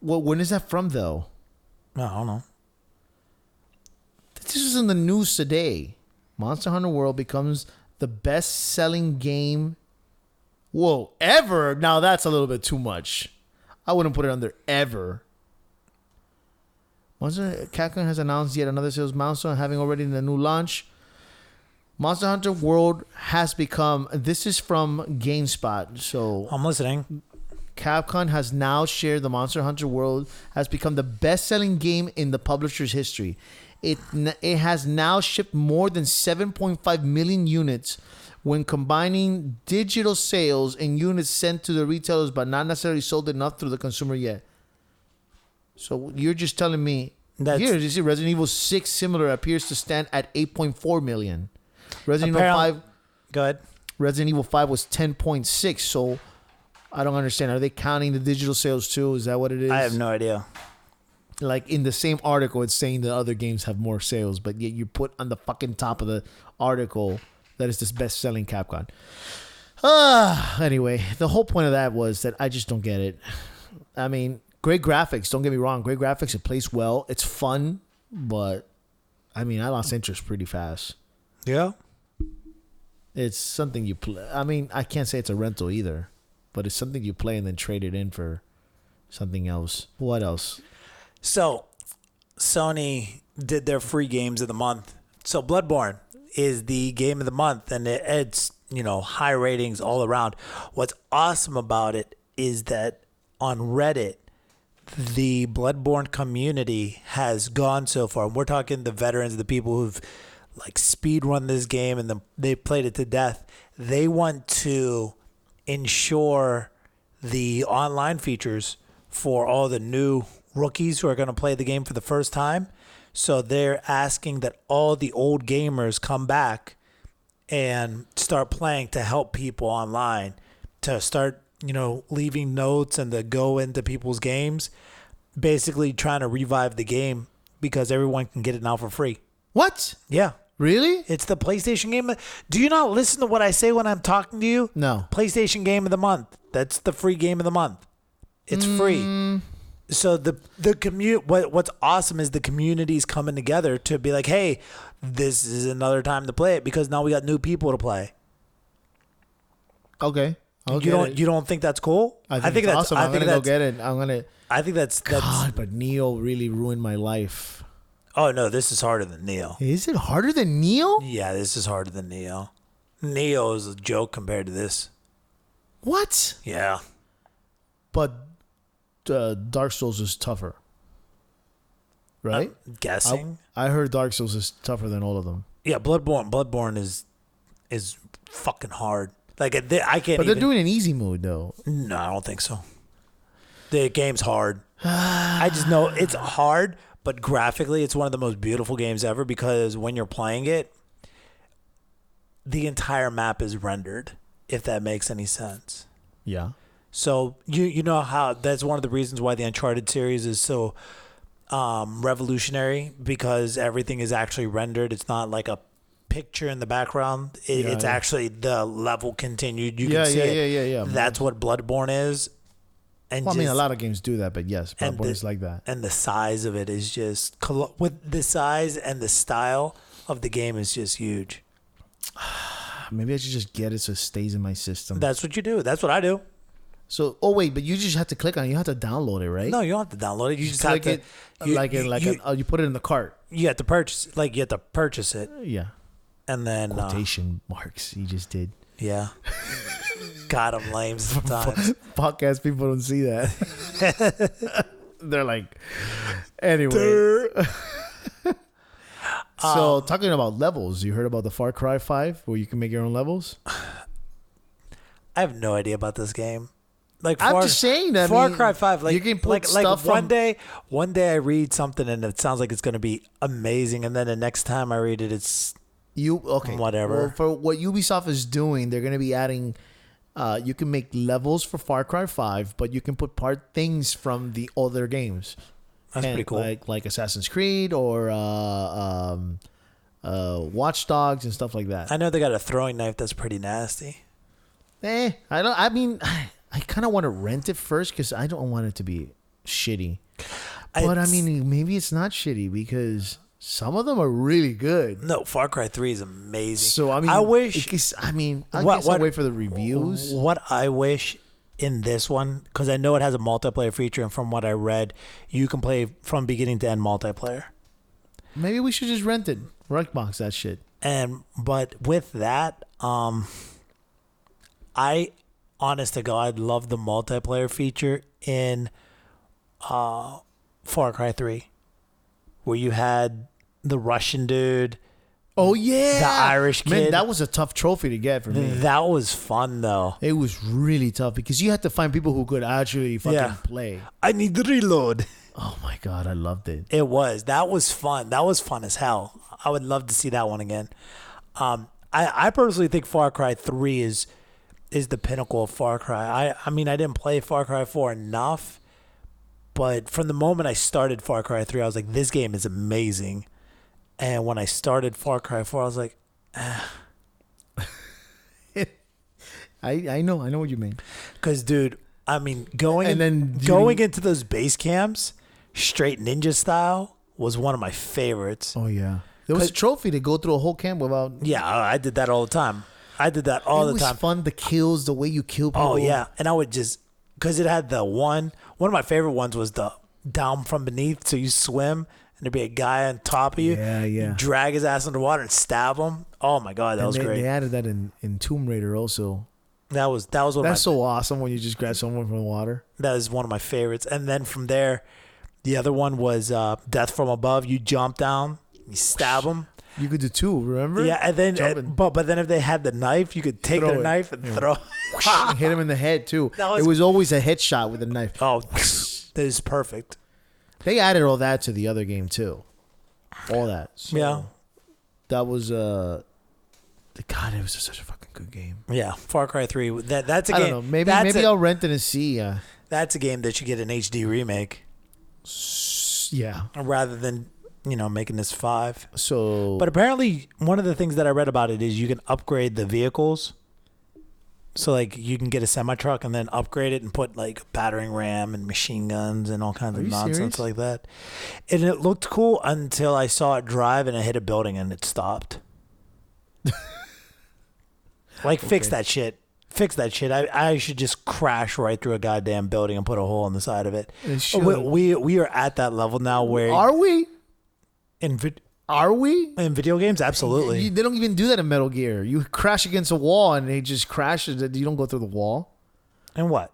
Well, when is that from, though? I don't know. This is in the news today. Monster Hunter World becomes the best-selling game, ever. Now, that's a little bit too much. I wouldn't put it under ever. Capcom has announced yet another sales milestone, having already in the new launch. Monster Hunter World has become... This is from GameSpot, so... I'm listening. Capcom has now shared the Monster Hunter World has become the best-selling game in the publisher's history. It has now shipped more than 7.5 million units when combining digital sales and units sent to the retailers but not necessarily sold enough through the consumer yet. So you're just telling me... Here, you see Resident Evil 6 similar appears to stand at 8.4 million. Resident Evil 5... Go ahead. Resident Evil 5 was 10.6, so... I don't understand. Are they counting the digital sales too? Is that what it is? I have no idea. Like in the same article, it's saying that other games have more sales, but yet you put on the fucking top of the article that it's this best-selling Capcom. Anyway, the whole point of that was that I just don't get it. I mean, great graphics. Don't get me wrong. Great graphics. It plays well. It's fun, but I mean, I lost interest pretty fast. Yeah. It's something you play. I mean, I can't say it's a rental either. But it's something you play and then trade it in for something else. What else? So, Sony did their free games of the month. So, Bloodborne is the game of the month, and it's, high ratings all around. What's awesome about it is that on Reddit, the Bloodborne community has gone so far. We're talking the veterans, the people who've speed run this game and they played it to death. They want to ensure the online features for all the new rookies who are going to play the game for the first time. So they're asking that all the old gamers come back and start playing to help people online, to start, leaving notes and to go into people's games, basically trying to revive the game because everyone can get it now for free. What? Yeah. Really? It's the PlayStation game. Do you not listen to what I say when I'm talking to you? No. PlayStation game of the month. That's the free game of the month. It's free. So the what's awesome is the community's coming together to be like, hey, this is another time to play it because now we got new people to play. Okay. You don't think that's cool? I think that's awesome. I'm gonna go get it. I think that's God, but Neo really ruined my life. Oh, no, this is harder than Neo. Is it harder than Neo? Yeah, this is harder than Neo. Neo is a joke compared to this. What? Yeah. But Dark Souls is tougher. Right? I'm guessing. I heard Dark Souls is tougher than all of them. Yeah, Bloodborne is fucking hard. I can't But they're doing an easy mode, though. No, I don't think so. The game's hard. I just know it's hard. But graphically, it's one of the most beautiful games ever because when you're playing it, the entire map is rendered, if that makes any sense. Yeah. So you know how that's one of the reasons why the Uncharted series is so revolutionary because everything is actually rendered. It's not like a picture in the background. It's actually the level continued. You can see it. Yeah. That's what Bloodborne is. And I mean, a lot of games do that, but yes, Bloodborne is like that. And the size of it is just with the size and the style of the game is just huge. Maybe I should just get it so it stays in my system. That's what you do. That's what I do. So, but you just have to click on it. You have to download it, right? No, you don't have to download it. You just click have to. You put it in the cart. You have to purchase. You have to purchase it. Yeah. And then quotation marks. You just did. Yeah. God, I'm lame sometimes. Podcast people don't see that. They're like, anyway. So, talking about levels, you heard about the Far Cry 5 where you can make your own levels? I have no idea about this game. Like I'm just saying that. Far Cry 5. Like you can put like stuff one day I read something and it sounds like it's gonna be amazing, and then the next time I read it, it's whatever. Well, for what Ubisoft is doing, they're gonna be adding. You can make levels for Far Cry 5, but you can put things from the other games. That's pretty cool. Like Assassin's Creed or Watch Dogs and stuff like that. I know they got a throwing knife that's pretty nasty. I don't. I mean, I kind of want to rent it first because I don't want it to be shitty. But I mean, maybe it's not shitty because some of them are really good. No, Far Cry 3 is amazing. So I mean, I wish. guess I'll wait for the reviews. What I wish in this one, because I know it has a multiplayer feature, and from what I read, you can play from beginning to end multiplayer. Maybe we should just rent it, Redbox that shit. But with that, I, honest to God, love the multiplayer feature in Far Cry 3, where you had the Russian dude. Oh yeah, the Irish kid. Man, that was a tough trophy to get for me. That was fun though. It was really tough because you had to find people who could actually fucking play. I need to reload. Oh my God, I loved it. That was fun. That was fun as hell. I would love to see that one again. I personally think Far Cry 3 is the pinnacle of Far Cry. I mean, I didn't play Far Cry 4 enough, but from the moment I started Far Cry 3, I was like, this game is amazing. And when I started Far Cry 4, I was like, I know what you mean. Because, dude, I mean, going into those base camps, straight ninja style, was one of my favorites. Oh, yeah. There was a trophy to go through a whole camp without... Yeah, I did that all the time. It was fun, the kills, the way you kill people. Oh, yeah. And I would just... Because it had the one of my favorite ones was the down from beneath, so you swim... And there'd be a guy on top of you. Yeah. You drag his ass into the water and stab him. Oh my God, that was great. They added that in Tomb Raider also. That was one. That's so awesome when you just grab someone from the water. That is one of my favorites. And then from there, the other one was Death from Above. You jump down, you stab them. You could do two, remember? Yeah, and then but then if they had the knife, you could take their knife and throw. Hit him in the head too. It was always a headshot with a knife. Oh, that is perfect. They added all that to the other game too. All that. So yeah. That was God, it was such a fucking good game. Yeah. Far Cry 3. That's a game. I don't know. Maybe I'll rent it and see. That's a game that should get an HD remake. Yeah. Rather than, making this 5. So But apparently one of the things that I read about it is you can upgrade the vehicles. So, like, you can get a semi-truck and then upgrade it and put, like, a battering ram and machine guns and all kinds of nonsense like that. And it looked cool until I saw it drive and it hit a building and it stopped. Fix that shit. Fix that shit. I should just crash right through a goddamn building and put a hole in the side of it. We are at that level now where... Are we? Are we? In video games? Absolutely. They don't even do that in Metal Gear. You crash against a wall and it just crashes. You don't go through the wall. And what?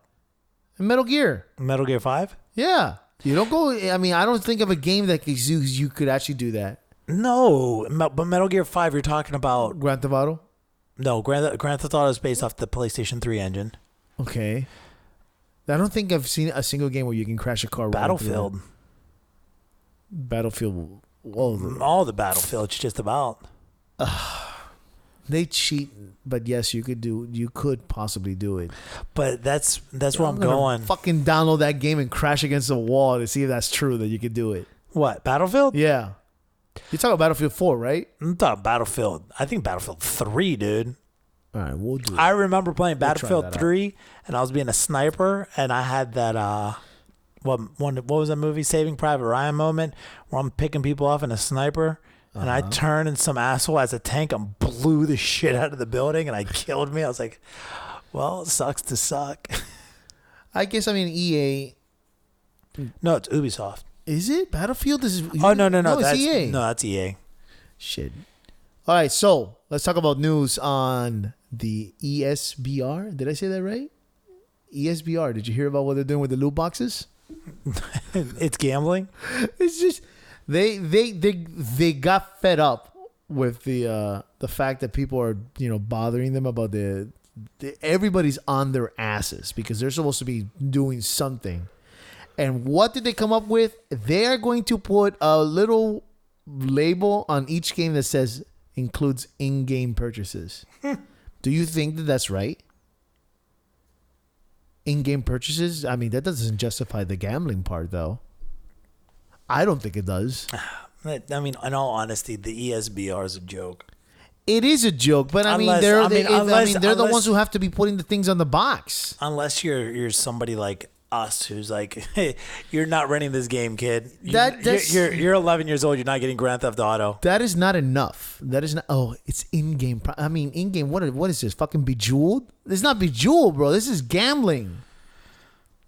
In Metal Gear. Metal Gear 5? Yeah. You don't go... I mean, I don't think of a game that you could actually do that. No. But Metal Gear 5, you're talking about... Grand Theft Auto? No, Grand Theft Auto is based off the PlayStation 3 engine. Okay. I don't think I've seen a single game where you can crash a car. Battlefield. Battlefield... Whoa, all the Battlefields, just about. They cheat, but yes, you could possibly do it. But that's where I'm going. Fucking download that game and crash against a wall to see if that's true that you could do it. What, Battlefield? Yeah. You're talking about Battlefield 4, right? I'm talking Battlefield. I think Battlefield 3, dude. All right, we'll do it. I remember playing Battlefield 3, and I was being a sniper, and I had that what was that movie, Saving Private Ryan moment, where I'm picking people off in a sniper, and I turned and some asshole has a tank and blew the shit out of the building, and I killed me. I was like, well, it sucks to suck. I guess, EA. No, it's Ubisoft. Is it? Battlefield? Oh, no. That's EA. No, that's EA. Shit. All right, so let's talk about news on the ESBR. Did I say that right? ESBR. Did you hear about what they're doing with the loot boxes? It's gambling. It's just they got fed up with the fact that people are bothering them about the everybody's on their asses because they're supposed to be doing something. And what did they come up with? They are going to put a little label on each game that says includes in-game purchases. Do you think that that's right? In-game purchases? I mean, that doesn't justify the gambling part, though. I don't think it does. I mean, in all honesty, the ESBR is a joke. It is a joke, but they're the ones who have to be putting the things on the box. Unless you're somebody like us who's like, hey, you're not renting this game, kid. You're 11 years old. You're not getting Grand Theft Auto. That is not enough. That is not. Oh, it's in-game. I mean, in-game. What is this? Fucking Bejeweled? It's not Bejeweled, bro. This is gambling.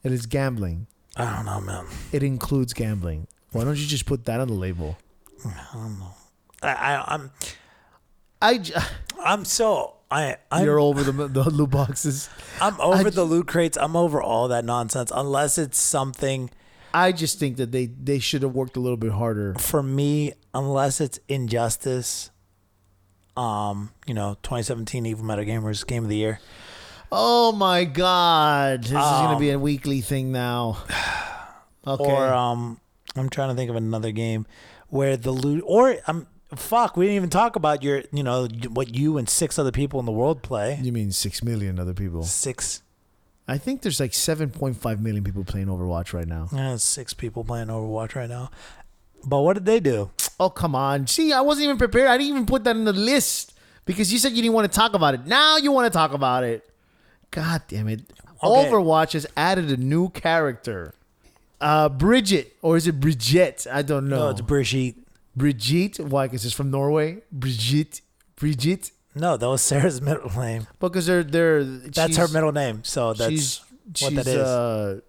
It is gambling. I don't know, man. It includes gambling. Why don't you just put that on the label? I don't know. You're over the loot boxes. I'm over the loot crates. I'm over all that nonsense. Unless it's something. I just think that they should have worked a little bit harder. For me, unless it's Injustice, 2017 Evil Meta Gamers Game of the Year. Oh my God. This is going to be a weekly thing now. Okay. Or I'm trying to think of another game where the loot, or fuck, we didn't even talk about what you and 6 other people in the world play. You mean 6 million other people? 6. I think there's like 7.5 million people playing Overwatch right now. Yeah, 6 people playing Overwatch right now. But what did they do? Oh, come on. See, I wasn't even prepared. I didn't even put that in the list because you said you didn't want to talk about it. Now you want to talk about it. God damn it. Okay. Overwatch has added a new character. Bridget, or is it Brigitte? I don't know. No, it's Brigitte. Brigitte? Why? Because it's from Norway? Brigitte? No, that was Sarah's middle name. Because that's her middle name, so that's what that is.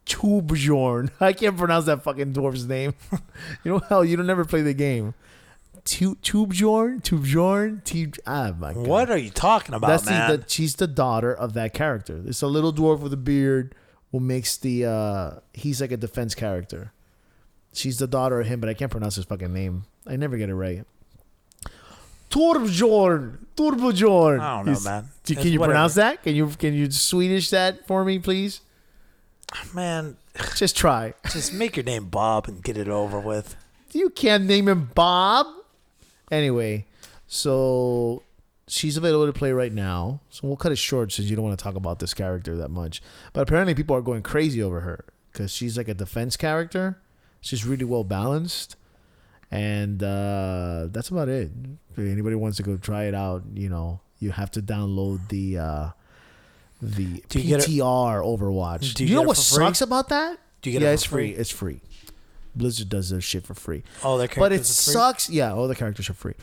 Torbjorn. I can't pronounce that fucking dwarf's name. You don't never play the game. Torbjorn? Oh my God. What are you talking about, man? She's the daughter of that character. It's a little dwarf with a beard who makes he's like a defense character. She's the daughter of him, but I can't pronounce his fucking name. I never get it right. Torbjorn. I don't know, man. Can you pronounce that? Can you Swedish that for me, please? Man, just try. Just make your name Bob and get it over with. You can't name him Bob. Anyway, so she's available to play right now. So we'll cut it short since you don't want to talk about this character that much. But apparently people are going crazy over her because she's like a defense character. She's really well balanced. And that's about it. If anybody wants to go try it out, you have to download the PTR Overwatch. Do you know what sucks about that? Do you get it for it's free? It's free. Blizzard does their shit for free. Oh, their characters but it are free? sucks. Yeah, all the characters are free.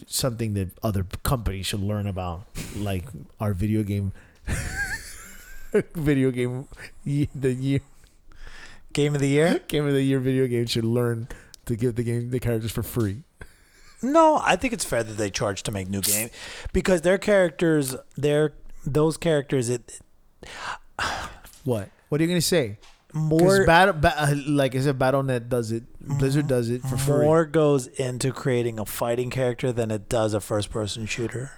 Something that other companies should learn about, like our video game the year. Game of the year? Game of the year video game should learn to give the characters for free. No, I think it's fair that they charge to make new game because those characters. What are you gonna say? More like I said, Battle.net does it. Blizzard does it for free. More goes into creating a fighting character than it does a first-person shooter.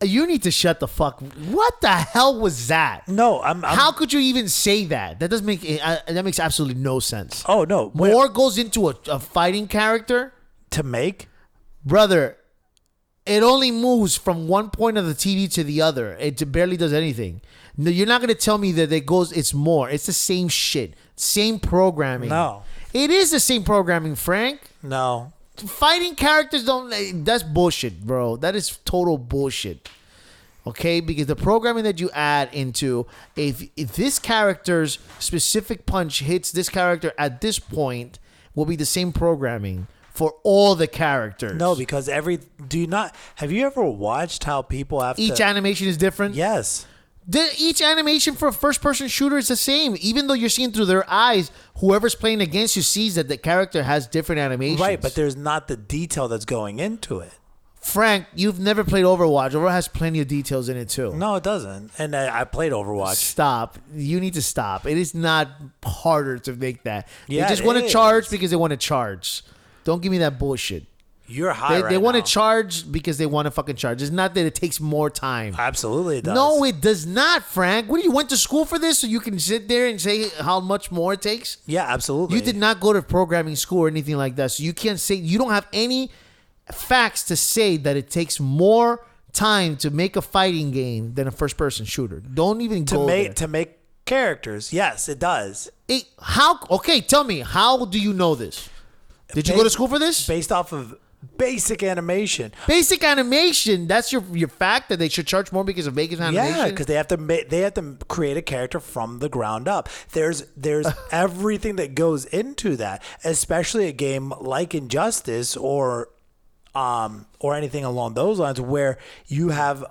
You need to shut the fuck. What the hell was that? No, How could you even say that? That doesn't make that makes absolutely no sense. Oh no, more goes into a fighting character to make, brother. It only moves from one point of the TV to the other. It barely does anything. No, you're not gonna tell me that it's more. It's the same shit, same programming. No, it is the same programming, Frank. No. Fighting characters that's bullshit, bro. That is total bullshit. Okay? Because the programming that you add into, if this character's specific punch hits this character at this point, will be the same programming for all the characters. No, because have you ever watched how people have each animation is different? Yes. Each animation for a first-person shooter is the same. Even though you're seeing through their eyes, whoever's playing against you sees that the character has different animations. Right, but there's not the detail that's going into it. Frank, you've never played Overwatch. Overwatch has plenty of details in it, too. No, it doesn't. And I played Overwatch. Stop. You need to stop. It is not harder to make that. Yeah, they just want to charge because they want to charge. Don't give me that bullshit. You're high They want to now. charge because they want to fucking charge. It's not that it takes more time. Absolutely, it does. No, it does not, Frank. What, you went to school for this so you can sit there and say how much more it takes? Yeah, absolutely. You did not go to programming school or anything like that. So you can't say, you don't have any facts to say that it takes more time to make a fighting game than a first person shooter. Don't even go there. To make characters. Yes, it does. Okay, tell me, how do you know this? Did you go to school for this? Based off of basic animation. Basic animation. That's your fact that they should charge more because of basic animation. Yeah, because they have to create a character from the ground up. There's everything that goes into that, especially a game like Injustice or anything along those lines where you have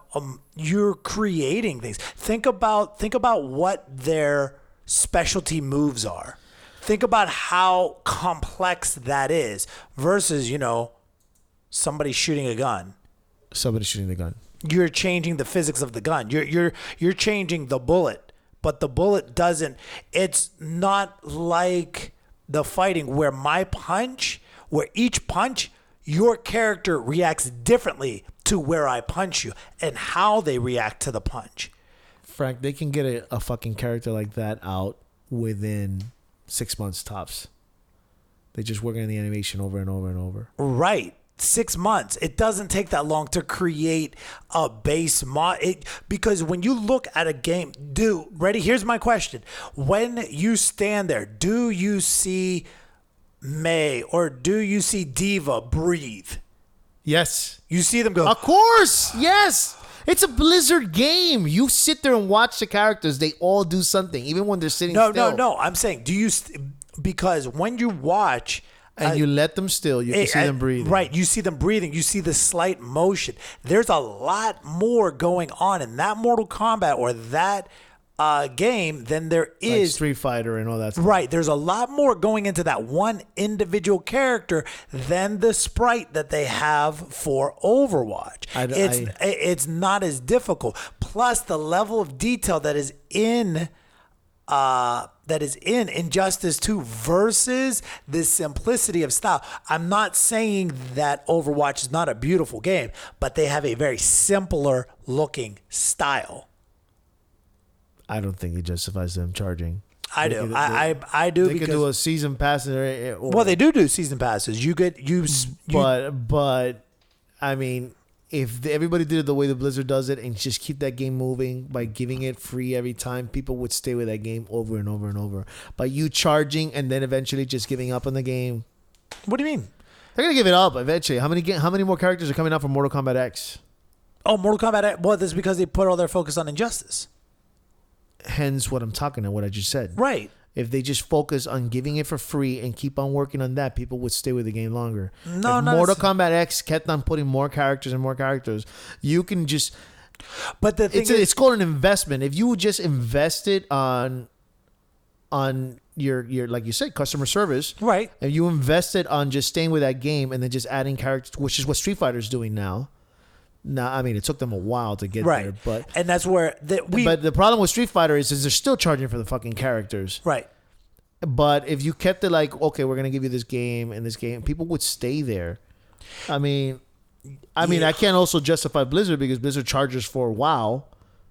you're creating things. Think about what their specialty moves are. Think about how complex that is versus, somebody shooting a gun. Somebody shooting the gun. You're changing the physics of the gun. You're changing the bullet, but the bullet doesn't. It's not like the fighting where each punch, your character reacts differently to where I punch you and how they react to the punch. Frank, they can get a fucking character like that out within 6 months tops. They just work on the animation over and over and over. Right. 6 months. It doesn't take that long to create a base mod. Because when you look at a game, here's my question. When you stand there, do you see May or do you see Diva breathe? Yes. You see them go. Of course. Yes. It's a Blizzard game. You sit there and watch the characters. They all do something, even when they're sitting still. No. I'm saying, because when you watch and you let them still, you can see them breathing. Right. You see them breathing. You see the slight motion. There's a lot more going on in that Mortal Kombat or that game than there is like Street Fighter and all that stuff. Right. There's a lot more going into that one individual character than the sprite that they have for Overwatch. It's not as difficult. Plus the level of detail that is in Injustice 2 versus the simplicity of style. I'm not saying that Overwatch is not a beautiful game, but they have a very simpler looking style. I don't think it justifies them charging. I do. I do. They could do a season pass. Well, they do season passes. But I mean, if everybody did it the way the Blizzard does it and just keep that game moving by giving it free every time, people would stay with that game over and over and over. By you charging and then eventually just giving up on the game. What do you mean? They're gonna give it up eventually. How many more characters are coming out from Mortal Kombat X? Oh, Mortal Kombat X. Well, that's because they put all their focus on Injustice. Hence what I'm talking about, what I just said. Right. If they just focus on giving it for free and keep on working on that, people would stay with the game longer. No, if Mortal Kombat X kept on putting more characters and more characters, you can just. But the thing it's called an investment. If you just invested on your like you said, customer service, right? And you invested on just staying with that game and then just adding characters, which is what Street Fighter is doing now. Now, I mean, it took them a while to get there, and that's where But the problem with Street Fighter is they're still charging for the fucking characters, right? But if you kept it like, okay, we're gonna give you this game and this game, people would stay there. I mean, I can't also justify Blizzard because Blizzard charges for WoW,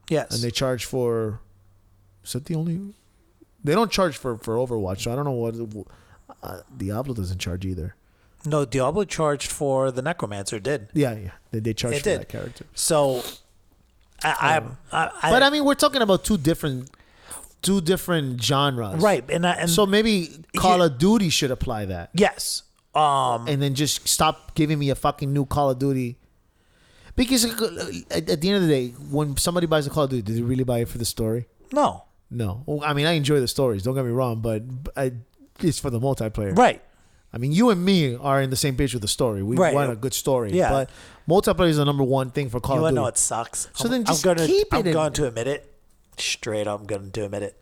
yes, and they charge for. Is that the only? They don't charge for Overwatch, so I don't know what. Diablo doesn't charge either. No, Diablo charged for the Necromancer. Did they charged for that character? So, but I mean, we're talking about two different genres, right? And so maybe Call of Duty should apply that. Yes, and then just stop giving me a fucking new Call of Duty. Because at the end of the day, when somebody buys a Call of Duty, do they really buy it for the story? No. Well, I mean, I enjoy the stories. Don't get me wrong, but it's for the multiplayer, right? I mean, you and me are in the same page with the story. We want a good story. Yeah. But multiplayer is the number one thing for Call of Duty. You know it sucks. So then just keep it. I'm going to admit it. Straight up, I'm going to admit it.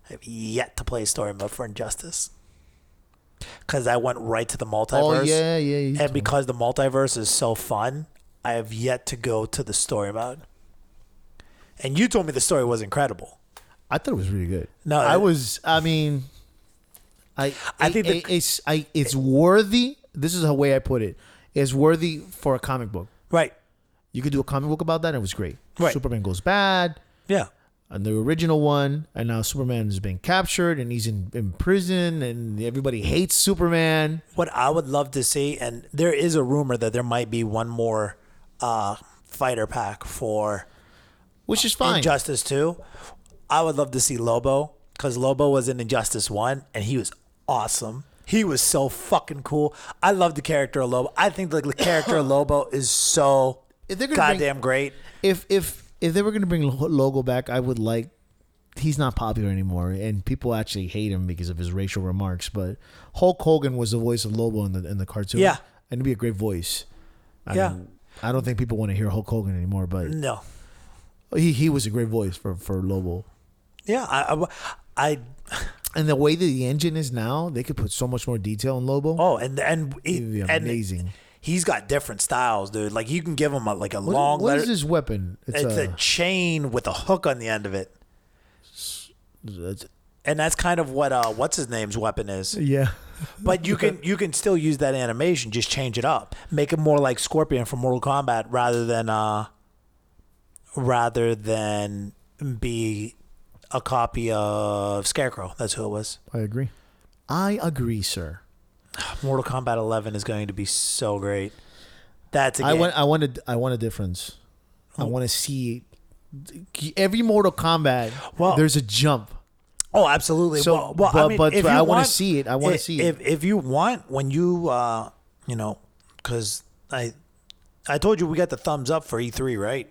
I have yet to play story mode for Injustice. Because I went right to the multiverse. Oh, yeah. And because the multiverse is so fun, I have yet to go to the story mode. And you told me the story was incredible. I thought it was really good. No, I think it's worthy. This is the way I put it. is worthy for a comic book. Right. You could do a comic book about that, and it was great. Right. Superman goes bad. Yeah. And the original one, and now Superman has been captured, and he's in prison, and everybody hates Superman. What I would love to see, and there is a rumor that there might be one more fighter pack for Which is fine. Injustice 2. I would love to see Lobo, because Lobo was in Injustice 1, and he was awesome. He was so fucking cool. I love the character of Lobo. I think the character of Lobo is so goddamn great. If they were going to bring Logo back, I would like. He's not popular anymore, and people actually hate him because of his racial remarks. But Hulk Hogan was the voice of Lobo in the cartoon. Yeah, and it'd be a great voice. I don't think people want to hear Hulk Hogan anymore, but no, he was a great voice for Lobo. Yeah, I and the way that the engine is now, they could put so much more detail in Lobo. Oh, and it'd be amazing. He's got different styles, dude. Like, you can give him what long. What is his weapon? It's a chain with a hook on the end of it. And that's kind of what what's his name's weapon is. Yeah. But you can still use that animation, just change it up, make it more like Scorpion from Mortal Kombat rather than be a copy of Scarecrow. That's who it was. I agree, sir. Mortal Kombat 11 is going to be so great. That's a I want a difference. I want to see every Mortal Kombat. Well, there's a jump. Oh, absolutely. So, but I want to see it. I want to see it. If you want, when you because I told you we got the thumbs up for E3, right?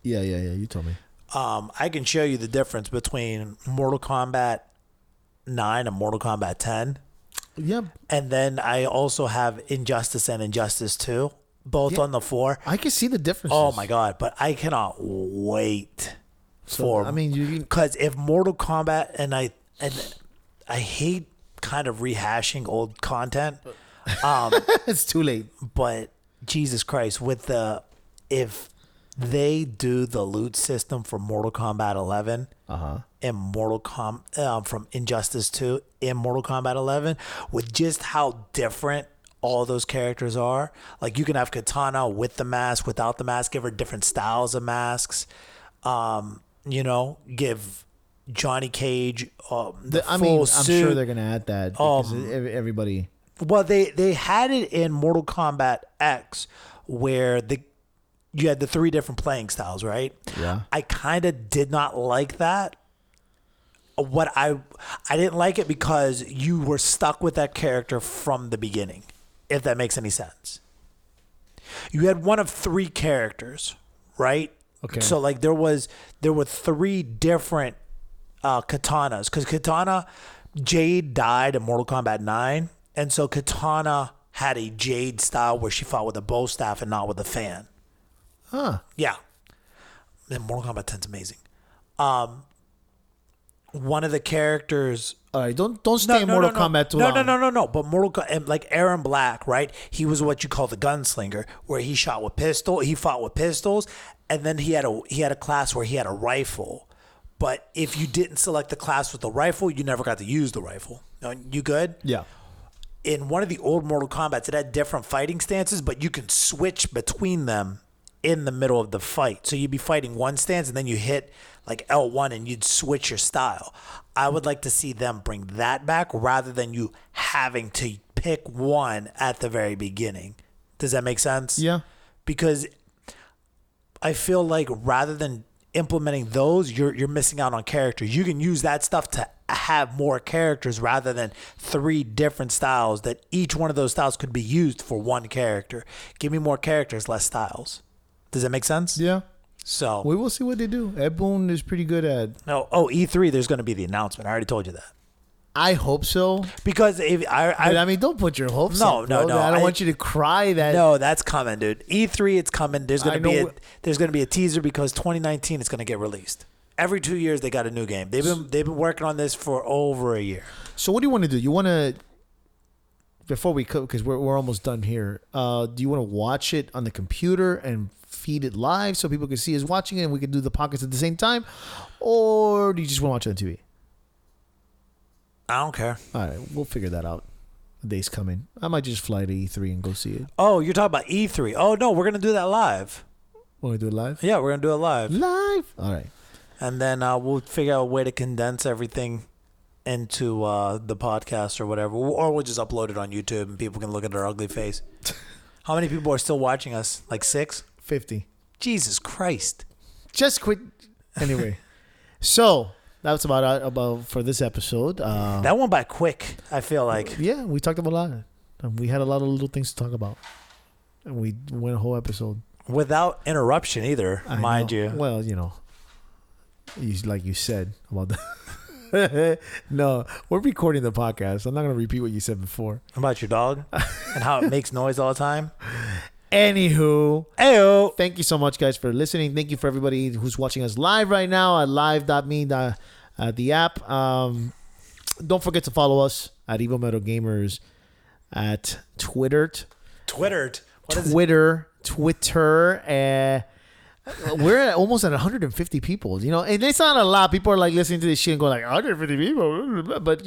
Yeah. You told me. I can show you the difference between Mortal Kombat 9 and Mortal Kombat 10. Yep. And then I also have Injustice and Injustice 2, both on the 4. I can see the difference. Oh my god! But I cannot wait for. I mean, because if Mortal Kombat and I hate kind of rehashing old content. It's too late. But Jesus Christ, if they do the loot system for Mortal Kombat 11 and from Injustice 2 in Mortal Kombat 11, with just how different all those characters are. Like, you can have Katana with the mask, without the mask, give her different styles of masks. Give Johnny Cage full suit. I'm sure they're going to add that because everybody... Well, they had it in Mortal Kombat X where you had the 3 different playing styles, right? Yeah. I kind of did not like that. I didn't like it because you were stuck with that character from the beginning, if that makes any sense. You had one of 3 characters, right? Okay. So like there were 3 different katanas, because Katana Jade died in Mortal Kombat 9. And so Katana had a Jade style where she fought with a bow staff and not with a fan. Huh. Yeah. And Mortal Kombat 10's amazing. One of the characters... All right, don't stay in Mortal Kombat too long. No. But like Aaron Black, right? He was what you call the gunslinger, where he fought with pistols, and then he had a class where he had a rifle. But if you didn't select the class with the rifle, you never got to use the rifle. You good? Yeah. In one of the old Mortal Kombats, it had different fighting stances, but you can switch between them in the middle of the fight. So you'd be fighting one stance, and then you hit like L1 and you'd switch your style. I would like to see them bring that back rather than you having to pick one at the very beginning. Does that make sense? Yeah. Because I feel like rather than implementing those, you're missing out on characters. You can use that stuff to have more characters rather than 3 different styles that each one of those styles could be used for one character. Give me more characters, less styles. Does that make sense? Yeah. So we will see what they do. Ed Boon is pretty good at... E3, there's going to be the announcement. I already told you that. I hope so. Because don't put your hopes up. No. I don't want you to cry that. No, that's coming, dude. E3, it's coming. There's going to be a teaser because 2019 is going to get released. Every 2 years they got a new game. They've been working on this for over a year. So what do you want to do? You want to, before we cook, because we're almost done here. Do you want to watch it on the computer and feed it live so people can see us watching it and we can do the pockets at the same time, or do you just want to watch it on TV? I don't care. All right, we'll figure that out. days coming. I might just fly to E3 and go see it. Oh, you're talking about E3. Oh, no, we're going to do that live. Want to do it live? Yeah, we're going to do it live. Live? All right. And then we'll figure out a way to condense everything into the podcast or whatever. Or we'll just upload it on YouTube and people can look at our ugly face. How many people are still watching us? Like 6? 50. Jesus Christ. Just quit. Anyway. So, that's about for this episode. That went by quick, I feel like. Yeah, we talked about a lot. And we had a lot of little things to talk about. And we went a whole episode. Without interruption either, mind you. Well, like you said about the... No, we're recording the podcast. I'm not going to repeat what you said before. About your dog and how it makes noise all the time. Anywho, Ayo. Thank you so much, guys, for listening. Thank you for everybody who's watching us live right now at live.me, the app. Don't forget to follow us at Evil Metal Gamers at Twitter. What is Twitter. We're almost at 150 people, and it's not a lot. People are like listening to this shit and going like 150 people, but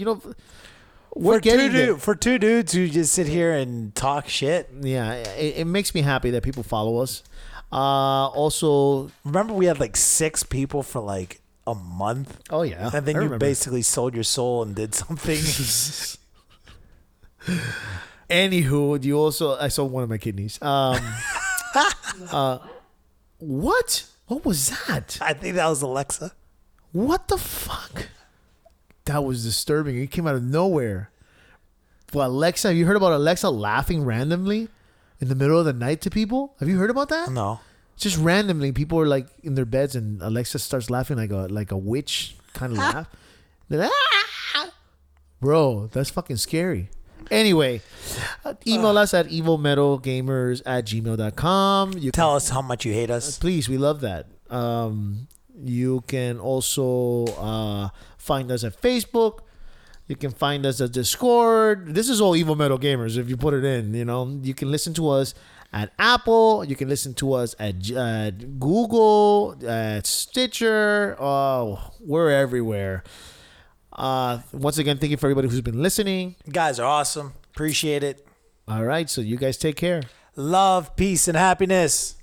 we're getting there. For two dudes who just sit here and talk shit. Yeah, it makes me happy that people follow us. Also, remember we had like 6 people for like a month. Oh yeah, and then you basically sold your soul and did something. Anywho, I sold one of my kidneys. What? What was that? I think that was Alexa. What the fuck? That was disturbing. It came out of nowhere. Well, Alexa, have you heard about Alexa laughing randomly in the middle of the night to people? Have you heard about that? No. Just randomly, people are like in their beds and Alexa starts laughing like a witch kind of laugh. Then, bro, that's fucking scary. Anyway, email us at evilmetalgamers@gmail.com. You tell us how much you hate us. Please, we love that. You can also find us at Facebook. You can find us at Discord. This is all Evil Metal Gamers if you put it in. You can listen to us at Apple. You can listen to us at Google, at Stitcher. Oh, we're everywhere. Once again, thank you for everybody who's been listening. You guys are awesome. Appreciate it. All right, so you guys take care. Love, peace, and happiness.